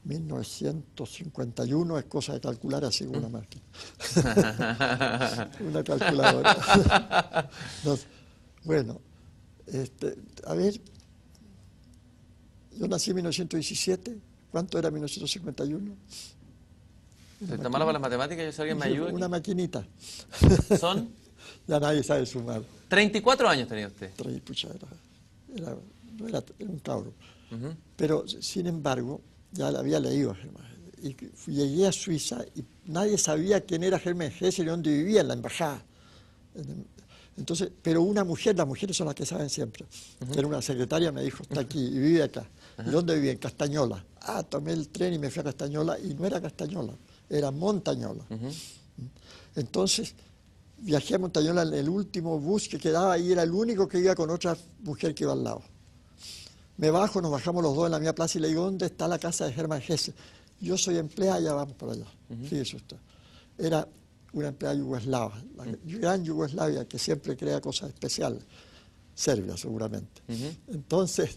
1951 es cosa de calcular así con una máquina. Una calculadora. Bueno, a ver, yo nací en 1917. ¿Cuánto era 1951?
¿Está malo para las matemáticas? Yo sé alguien me ayuda.
Una maquinita.
¿Son?
Ya nadie sabe sumar.
34 años tenía usted.
Pucha, era un cabro. Pero, sin embargo, ya la había leído a Germán. Y llegué a Suiza y nadie sabía quién era Germán Hesse ni dónde vivía, en la embajada. Entonces, pero una mujer, las mujeres son las que saben siempre, que era una secretaria, me dijo, está aquí y vive acá. ¿Y dónde vive? En Castañola. Ah, tomé el tren y me fui a Castañola, y no era Castañola, era Montañola. Entonces, viajé a Montañola en el último bus que quedaba y era el único que iba con otra mujer que iba al lado. Me bajo, nos bajamos los dos en la misma plaza y le digo, ¿dónde está la casa de Germán Hesse? Yo soy empleada, ya vamos por allá. Fíjese usted. Era una empleada yugoslava, la gran Yugoslavia, que siempre crea cosas especiales. Serbia, seguramente. Entonces,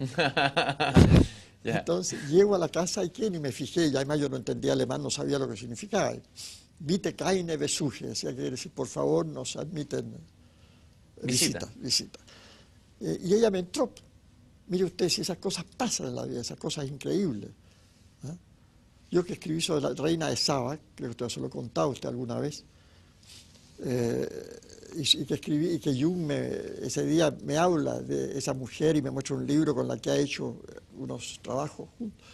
entonces, llego a la casa y ¿quién? Y me fijé, y además yo no entendía alemán, no sabía lo que significaba. Bitte keine Besuche, decía que quiere decir, por favor, nos admiten visita. Y ella me entró. Mire usted, si esas cosas pasan en la vida, esas cosas increíbles. ¿Ah? Yo que escribí sobre la reina de Saba, creo que usted se lo ha contado usted alguna vez, y que escribí, y que Jung ese día me habla de esa mujer y me muestra un libro con la que ha hecho unos trabajos juntos.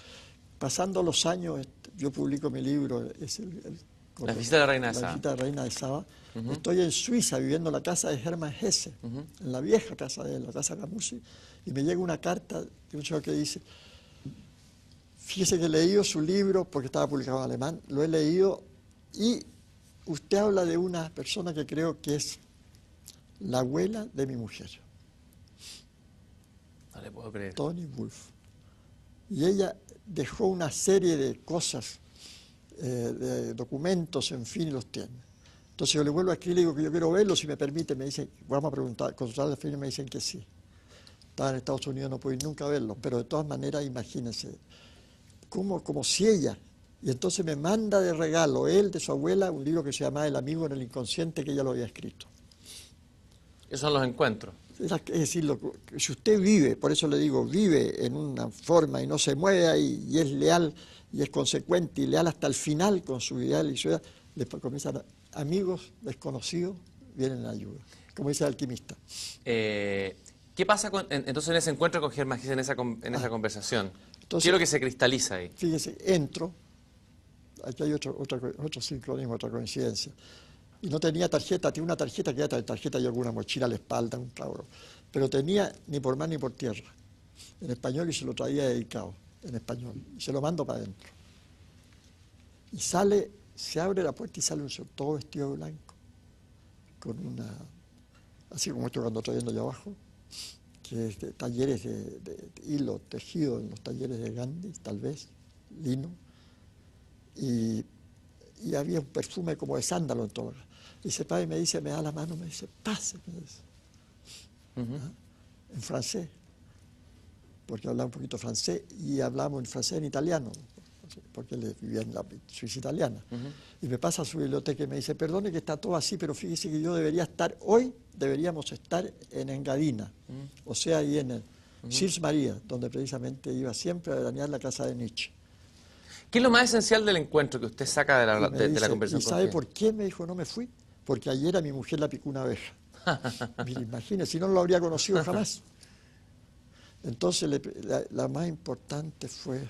Pasando los años, yo publico mi libro,
La visita de la reina de Saba.
La visita de la reina de Saba. Estoy en Suiza viviendo en la casa de Germán Hesse, en la vieja casa de él, la casa Camusi, y me llega una carta de un chico que dice, fíjese que he leído su libro, porque estaba publicado en alemán, lo he leído, y usted habla de una persona que creo que es la abuela de mi mujer.
No le puedo creer.
Toni Wolff. Y ella dejó una serie de cosas, de documentos, en fin, y los tiene. Entonces yo le vuelvo a escribir, le digo que yo quiero verlo, si me permite, me dicen, vamos a preguntar, consultar al fin y me dicen que sí. Estaba en Estados Unidos, no puedo ir nunca a verlo, pero de todas maneras, imagínense, como si ella, y entonces me manda de regalo, él, de su abuela, un libro que se llama El amigo en el inconsciente, que ella lo había escrito.
Esos son los encuentros.
Es decir, si usted vive, por eso le digo, vive en una forma y no se mueve ahí, y es leal, y es consecuente, y leal hasta el final con su ideal y su idea, después comienzan amigos desconocidos, vienen en ayuda, como dice el alquimista.
¿Qué pasa entonces en ese encuentro con Germán Hesse, en esa conversación? Entonces, ¿qué es lo que se cristaliza ahí?
Fíjese, entro, aquí hay otro sincronismo, otra coincidencia, y no tenía tarjeta, tenía una tarjeta que ya trae tarjeta y alguna mochila a la espalda, un cabrón, pero tenía ni por mar ni por tierra, en español, y se lo traía dedicado, en español, y se lo mando para adentro. Y sale, se abre la puerta y sale un señor todo vestido de blanco, con una así como estoy cuando trayendo allá abajo, que es de talleres de hilo tejido en los talleres de Gandhi, tal vez, lino, y había un perfume como de sándalo en todo. Y ese padre me dice, me da la mano, me dice, pase, me dice. ¿Ah? En francés, porque hablaba un poquito francés, y hablamos en francés en italiano, porque él vivía en la Suiza italiana. Y me pasa a su biblioteca y me dice, perdone que está todo así, pero fíjese que yo deberíamos estar en Engadina, o sea, ahí en el Sils Maria, donde precisamente iba siempre a veranear la casa de Nietzsche.
¿Qué es lo más esencial del encuentro que usted saca de la,
Y
de la
¿y
conversación con
sabe
Hess?
por qué? Me dijo, no me fui. Porque ayer a mi mujer la picó una abeja. Mire, imagínese, si no lo habría conocido jamás. Entonces, la más importante fue,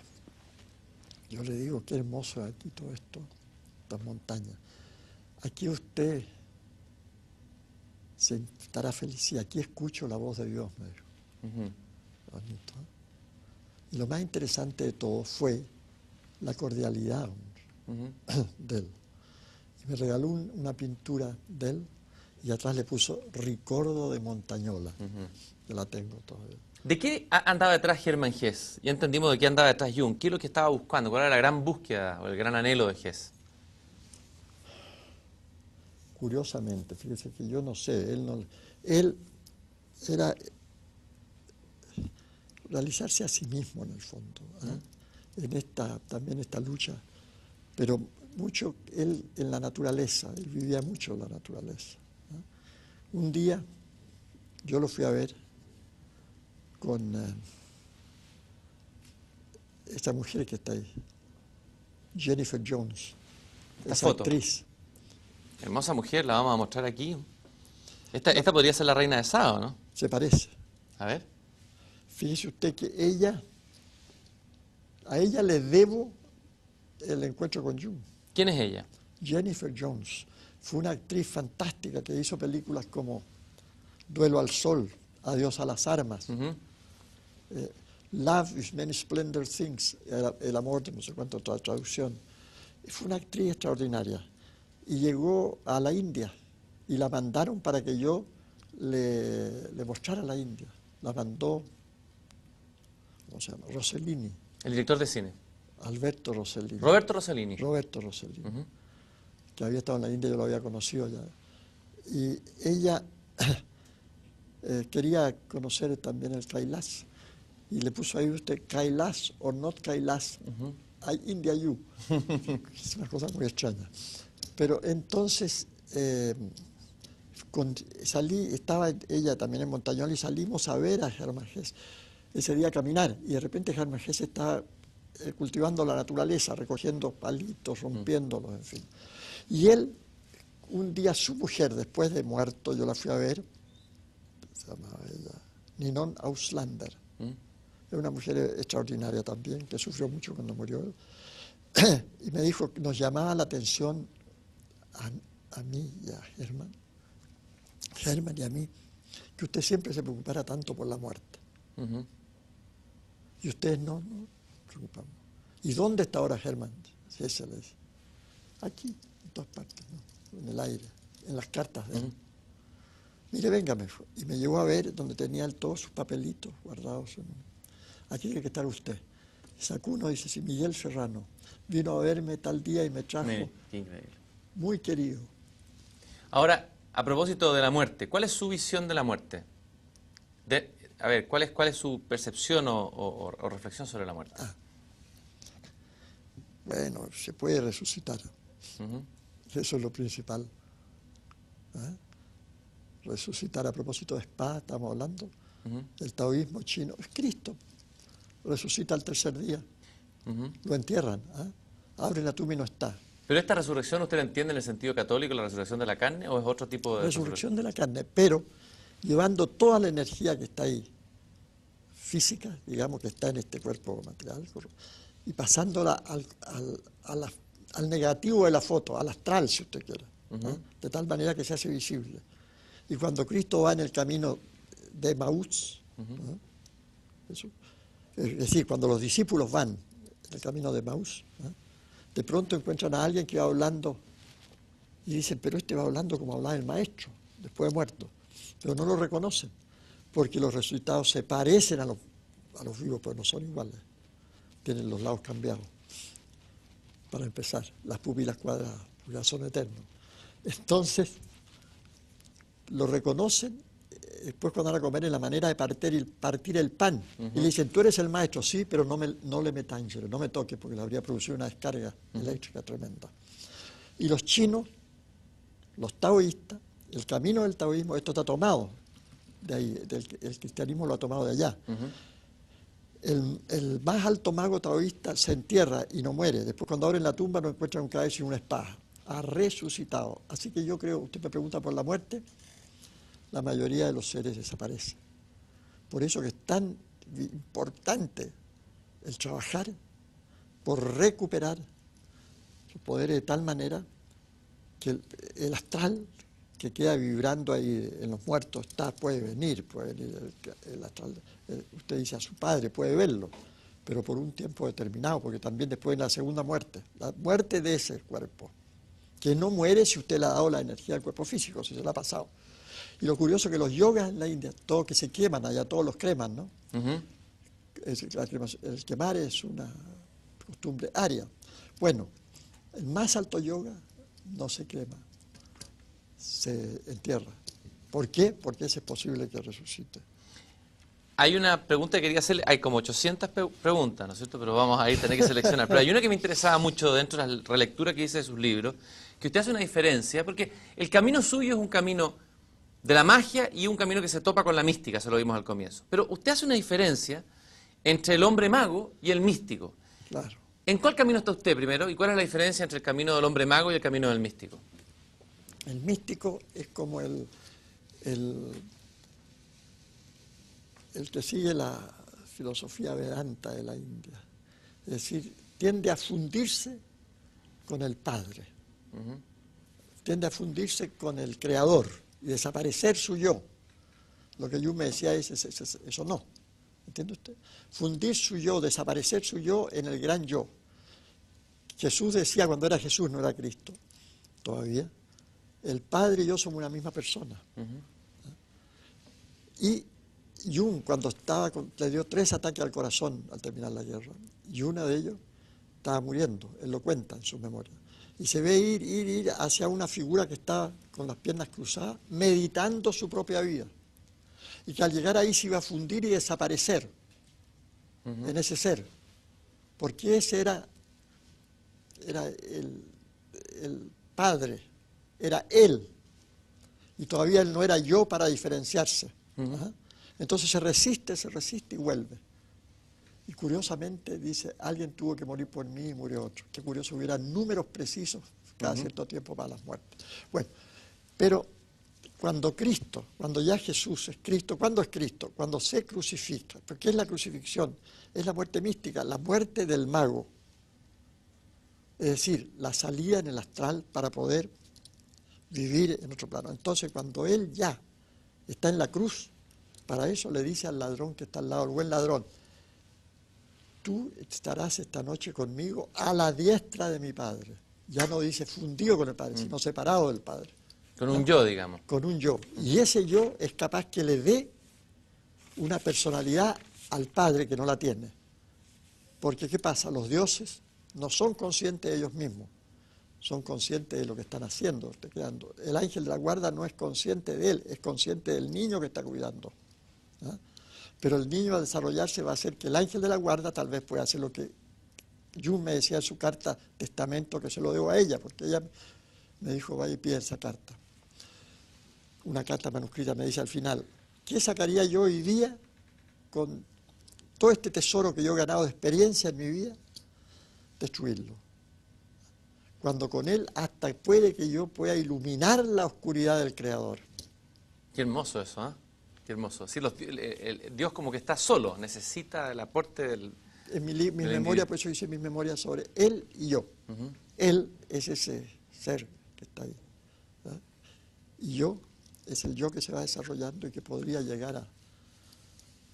yo le digo, qué hermoso es aquí todo esto, estas montañas. Aquí usted se estará feliz y aquí escucho la voz de Dios, me dijo. Bonito, ¿eh? Y lo más interesante de todo fue la cordialidad de él. Y me regaló una pintura de él y atrás le puso Ricordo de Montañola, que la tengo todavía.
¿De qué andaba detrás Hermann Hesse? Ya entendimos de qué andaba detrás Jung. ¿Qué es lo que estaba buscando? ¿Cuál era la gran búsqueda o el gran anhelo de Hesse?
Curiosamente, fíjese que yo no sé, él era realizarse a sí mismo en el fondo, ¿eh? En también esta lucha, pero mucho él en la naturaleza, él vivía mucho en la naturaleza, ¿eh? Un día yo lo fui a ver con esta mujer que está ahí, Jennifer Jones, esa
foto.
actriz.
Hermosa mujer, la vamos a mostrar aquí. Esta podría ser la reina de Sao, ¿no?
Se parece.
A ver.
Fíjese usted que a ella le debo el encuentro con Jung.
¿Quién es ella?
Jennifer Jones fue una actriz fantástica que hizo películas como Duelo al Sol, Adiós a las Armas, Love is Many Splendid Things, el amor de no sé cuánta otra traducción. Fue una actriz extraordinaria y llegó a la India y la mandaron para que yo le mostrara la India. La mandó, ¿cómo se llama? Rossellini.
El director de cine.
Alberto Rossellini.
Roberto Rossellini.
Roberto Rossellini, que había estado en la India, yo lo había conocido ya. Y ella quería conocer también el Kailash, y le puso ahí usted Kailash or not Kailash, I India you. Es una cosa muy extraña. Pero entonces estaba ella también en Montañola y salimos a ver a Hermann Hesse ese día a caminar, y de repente Hermann Hesse estaba cultivando la naturaleza, recogiendo palitos, rompiéndolos, en fin. Y él, un día su mujer, después de muerto, yo la fui a ver, se llamaba ella, Ninon Auslander. Es una mujer extraordinaria también, que sufrió mucho cuando murió él. Y me dijo, nos llamaba la atención a mí y a Hermann y a mí, que usted siempre se preocupara tanto por la muerte. Y ustedes no preocupamos. ¿Y dónde está ahora Hermann? Si ese le dice. Aquí, en todas partes, ¿no? En el aire, en las cartas de él. Mire, venga, y me llevó a ver donde tenía él todos sus papelitos guardados. Aquí tiene que estar usted. Sacó uno, dice, si Miguel Serrano vino a verme tal día y me trajo,
Mire, qué increíble.
Muy querido.
Ahora, a propósito de la muerte, ¿cuál es su visión de la muerte? A ver, ¿cuál es su percepción o reflexión sobre la muerte?
Bueno, se puede resucitar. Eso es lo principal. Resucitar, a propósito de Spa, estamos hablando, el taoísmo chino, es Cristo. Resucita al tercer día. Lo entierran. Abren la tumba y no está.
¿Pero esta resurrección usted la entiende en el sentido católico, la resurrección de la carne, o es otro tipo de
resurrección de la carne, pero llevando toda la energía que está ahí, física, digamos, que está en este cuerpo material, y pasándola al negativo de la foto, al astral, si usted quiere, de tal manera que se hace visible. Y cuando Cristo va en el camino de Emaús, es decir, cuando los discípulos van en el camino de Emaús, de pronto encuentran a alguien que va hablando y dicen, pero este va hablando como hablaba el maestro, después de muerto. pero no lo reconocen, porque los resucitados se parecen a los vivos, pero no son iguales. Tienen los lados cambiados. Para empezar, las pupilas cuadradas, ya son eternos. Entonces, lo reconocen, después cuando van a comer en la manera de partir el pan. Y le dicen, tú eres el maestro, sí, pero no le metangere, no me toques, porque le habría producido una descarga eléctrica tremenda. Y los chinos, los taoístas, el camino del taoísmo, esto está tomado de ahí, el cristianismo lo ha tomado de allá. El más alto mago taoísta se entierra y no muere. Después cuando abren la tumba no encuentran un cadáver sino una espada. Ha resucitado. Así que yo creo, usted me pregunta por la muerte, la mayoría de los seres desaparecen. Por eso que es tan importante el trabajar por recuperar sus poderes de tal manera que el astral que queda vibrando ahí en los muertos puede venir el astral. Usted dice a su padre, puede verlo, pero por un tiempo determinado, porque también después de la segunda muerte, la muerte de ese cuerpo, que no muere si usted le ha dado la energía al cuerpo físico, si se la ha pasado. Y lo curioso es que los yogas en la India, todos que se queman, allá todos los creman, ¿no? El quemar es una costumbre aria. Bueno, el más alto yoga no se quema, se entierra. ¿Por qué? Porque ese es posible que resucite.
Hay una pregunta que quería hacerle, hay como 800 preguntas, ¿no es cierto? Pero vamos a ir, tener que seleccionar. Pero hay una que me interesaba mucho dentro de la relectura que hice de sus libros, que usted hace una diferencia, porque el camino suyo es un camino de la magia y un camino que se topa con la mística, se lo vimos al comienzo. Pero usted hace una diferencia entre el hombre mago y el místico.
Claro.
¿En cuál camino está usted primero y cuál es la diferencia entre el camino del hombre mago y el camino del místico?
El místico es como el que sigue la filosofía Vedanta de la India. Es decir, tiende a fundirse con el Padre. Tiende a fundirse con el Creador y desaparecer su yo. Lo que Jung me decía es eso no. ¿Entiende usted? Fundir su yo, desaparecer su yo en el gran yo. Jesús decía cuando era Jesús, no era Cristo, todavía, el Padre y yo somos una misma persona. Y Jung, cuando le dio 3 ataques al corazón al terminar la guerra, y uno de ellos estaba muriendo, él lo cuenta en sus memorias. Y se ve ir hacia una figura que está con las piernas cruzadas, meditando su propia vida. Y que al llegar ahí se iba a fundir y desaparecer en ese ser. Porque ese era el Padre, era Él. Y todavía Él no era yo para diferenciarse. Entonces se resiste y vuelve. Y curiosamente dice, alguien tuvo que morir por mí y murió otro. Qué curioso, hubiera números precisos cada cierto tiempo para las muertes. Bueno, pero cuando ya Jesús es Cristo, ¿cuándo es Cristo? Cuando se crucifica. ¿Qué es la crucifixión? Es la muerte mística, la muerte del mago. Es decir, la salida en el astral para poder vivir en otro plano. Entonces, cuando Él ya está en la cruz, para eso le dice al ladrón que está al lado, el buen ladrón, tú estarás esta noche conmigo a la diestra de mi Padre. Ya no dice fundido con el Padre, sino separado del Padre.
Con un yo, digamos.
Con un yo. Y ese yo es capaz que le dé una personalidad al Padre que no la tiene. Porque, ¿qué pasa? Los dioses no son conscientes de ellos mismos, son conscientes de lo que están haciendo, creando. El ángel de la guarda no es consciente de él, es consciente del niño que está cuidando. Pero el niño al desarrollarse va a hacer que el ángel de la guarda tal vez pueda hacer lo que Jung me decía en su carta testamento, que se lo debo a ella, porque ella me dijo, vaya y pide esa carta. Una carta manuscrita me dice al final, ¿qué sacaría yo hoy día con todo este tesoro que yo he ganado de experiencia en mi vida? Destruirlo. Cuando con él hasta puede que yo pueda iluminar la oscuridad del Creador.
Qué hermoso eso, ¿eh? Qué hermoso. Sí, Dios como que está solo, necesita el aporte del...
En mi memoria, por eso hice mis memorias sobre él y yo. Él es ese ser que está ahí, ¿verdad? Y yo es el yo que se va desarrollando y que podría llegar a...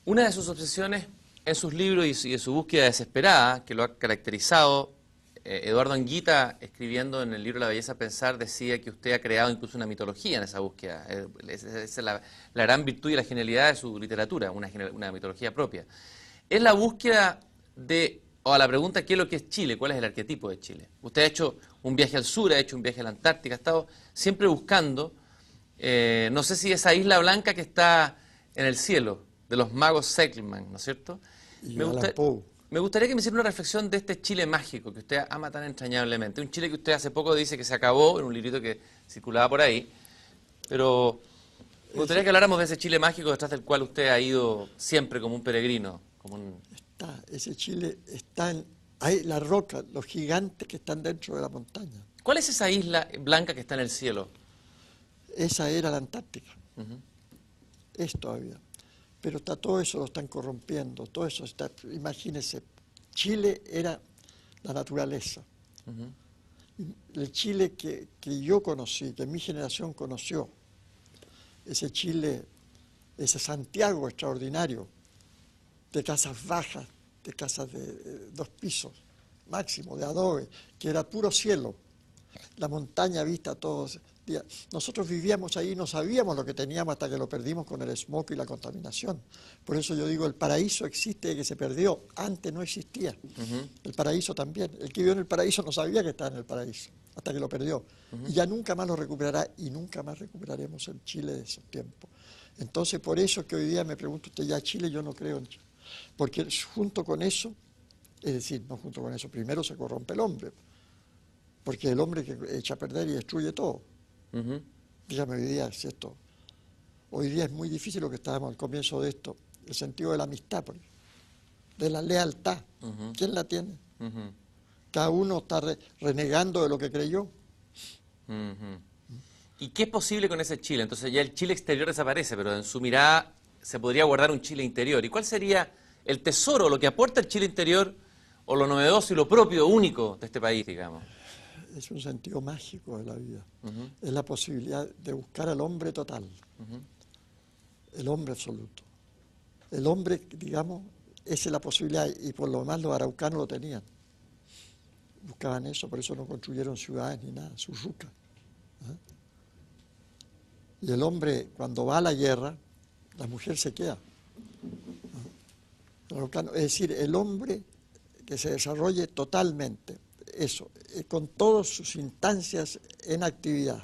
Una de sus obsesiones en sus libros y de su búsqueda desesperada, que lo ha caracterizado Eduardo Anguita, escribiendo en el libro La belleza pensar, decía que usted ha creado incluso una mitología en esa búsqueda. Esa es la gran virtud y la genialidad de su literatura, una mitología propia. Es la búsqueda de, o a la pregunta, ¿qué es lo que es Chile? ¿Cuál es el arquetipo de Chile? Usted ha hecho un viaje al sur, ha hecho un viaje a la Antártica, ha estado siempre buscando, no sé si esa isla blanca que está en el cielo, de los magos Seckelmann, ¿no es cierto?
Y
Me
Alan Poe.
Me gustaría que me hiciera una reflexión de este Chile mágico que usted ama tan entrañablemente. Un Chile que usted hace poco dice que se acabó, en un librito que circulaba por ahí. Pero me gustaría que habláramos de ese Chile mágico detrás del cual usted ha ido siempre como un peregrino.
Ese Chile está hay la roca, los gigantes que están dentro de la montaña.
¿Cuál es esa isla blanca que está en el cielo?
Esa era la Antártica. Es todavía. Pero todo eso lo están corrompiendo, todo eso está, imagínense, Chile era la naturaleza. El Chile que yo conocí, que mi generación conoció, ese Chile, ese Santiago extraordinario, de casas bajas, de casas de 2 pisos, máximo, de adobe, que era puro cielo, la montaña vista todos días. Nosotros vivíamos ahí y no sabíamos lo que teníamos hasta que lo perdimos con el smog y la contaminación. Por eso yo digo, el paraíso existe que se perdió, antes no existía. El paraíso también. El que vivió en el paraíso no sabía que estaba en el paraíso, hasta que lo perdió. Y ya nunca más lo recuperará y nunca más recuperaremos el Chile de esos tiempos. Entonces, por eso que hoy día me pregunto usted, ya Chile, yo no creo en Chile. Porque junto con eso, es decir, no junto con eso, primero se corrompe el hombre. Porque el hombre que echa a perder y destruye todo. Dígame hoy día si esto. Hoy día es muy difícil lo que estábamos al comienzo de esto, el sentido de la amistad, de la lealtad. ¿Quién la tiene? Cada uno está renegando de lo que creyó.
¿Y qué es posible con ese Chile? Entonces ya el Chile exterior desaparece, pero en su mirada se podría guardar un Chile interior. ¿Y cuál sería el tesoro, lo que aporta el Chile interior, o lo novedoso y lo propio, único de este país, digamos?
Es un sentido mágico de la vida. Es la posibilidad de buscar al hombre total, el hombre absoluto. El hombre, digamos, esa es la posibilidad, y por lo demás los araucanos lo tenían. Buscaban eso, por eso no construyeron ciudades ni nada, sus rucas. Y el hombre, cuando va a la guerra, la mujer se queda. Es decir, el hombre que se desarrolle totalmente, eso, con todas sus instancias en actividad.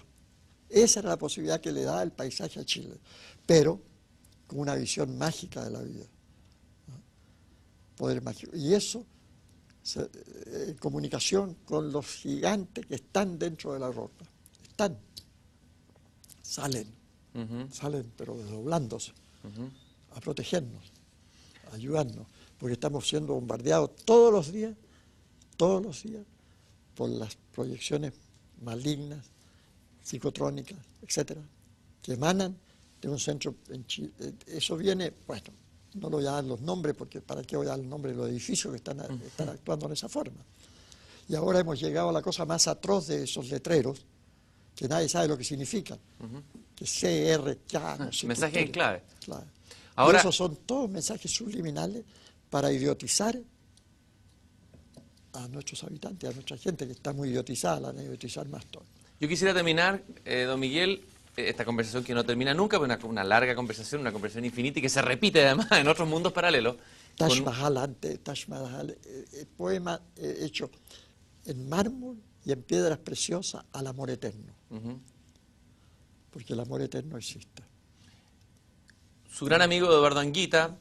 Esa era la posibilidad que le da el paisaje a Chile, pero con una visión mágica de la vida. Poder mágico. Y eso, en comunicación con los gigantes que están dentro de la roca. Salen, pero desdoblándose, a protegernos, a ayudarnos, porque estamos siendo bombardeados todos los días, por las proyecciones malignas, psicotrónicas, etcétera, que emanan de un centro en Chile. Eso viene, bueno, no lo voy a dar los nombres, porque ¿para qué voy a dar los nombres de los edificios que están actuando de esa forma? Y ahora hemos llegado a la cosa más atroz de esos letreros, que nadie sabe lo que significan, que CR, no sé.
Mensaje en clave.
Claro.
Ahora,
y esos son todos mensajes subliminales para idiotizar a nuestros habitantes, a nuestra gente que está muy idiotizada, la van a idiotizar más todo.
yo quisiera terminar, don Miguel, esta conversación que no termina nunca, pero una larga conversación, una conversación infinita y que se repite además en otros mundos paralelos.
Taj Mahal, poema hecho en mármol y en piedras preciosas al amor eterno. Porque el amor eterno existe.
Su gran amigo Eduardo Anguita,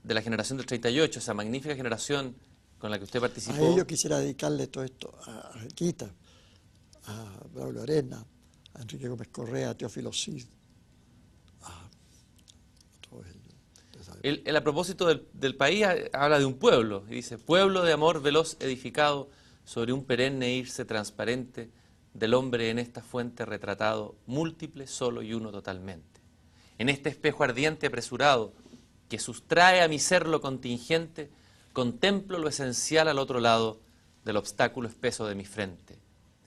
de la generación del 38, esa magnífica generación con la que usted participó.
A ellos quisiera dedicarle todo esto, a Anguita, a Braulio Arena, a Enrique Gómez Correa, a Teófilo Cid, a todos ellos.
Él a propósito del país habla de un pueblo, y dice, pueblo de amor veloz edificado sobre un perenne irse transparente del hombre en esta fuente retratado, múltiple, solo y uno totalmente. En este espejo ardiente apresurado, que sustrae a mi ser lo contingente, contemplo lo esencial al otro lado del obstáculo espeso de mi frente.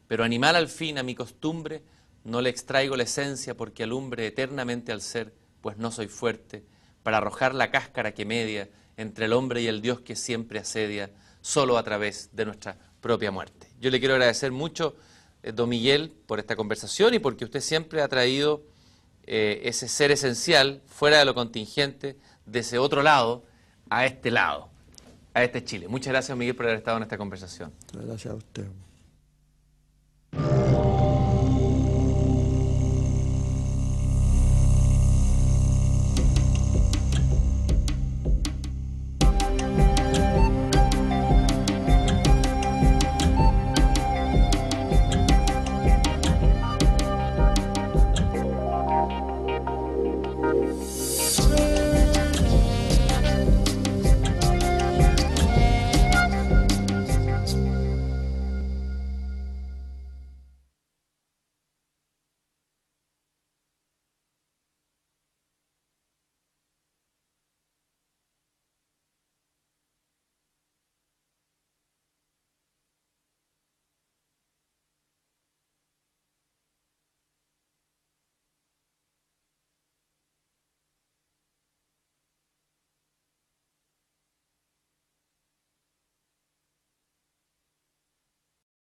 Pero animal al fin a mi costumbre, no le extraigo la esencia porque alumbre eternamente al ser, pues no soy fuerte, para arrojar la cáscara que media entre el hombre y el Dios que siempre asedia, solo a través de nuestra propia muerte. Yo le quiero agradecer mucho, don Miguel, por esta conversación y porque usted siempre ha traído ese ser esencial, fuera de lo contingente, de ese otro lado, a este Chile. Muchas gracias, Miguel, por haber estado en esta conversación.
Gracias a usted.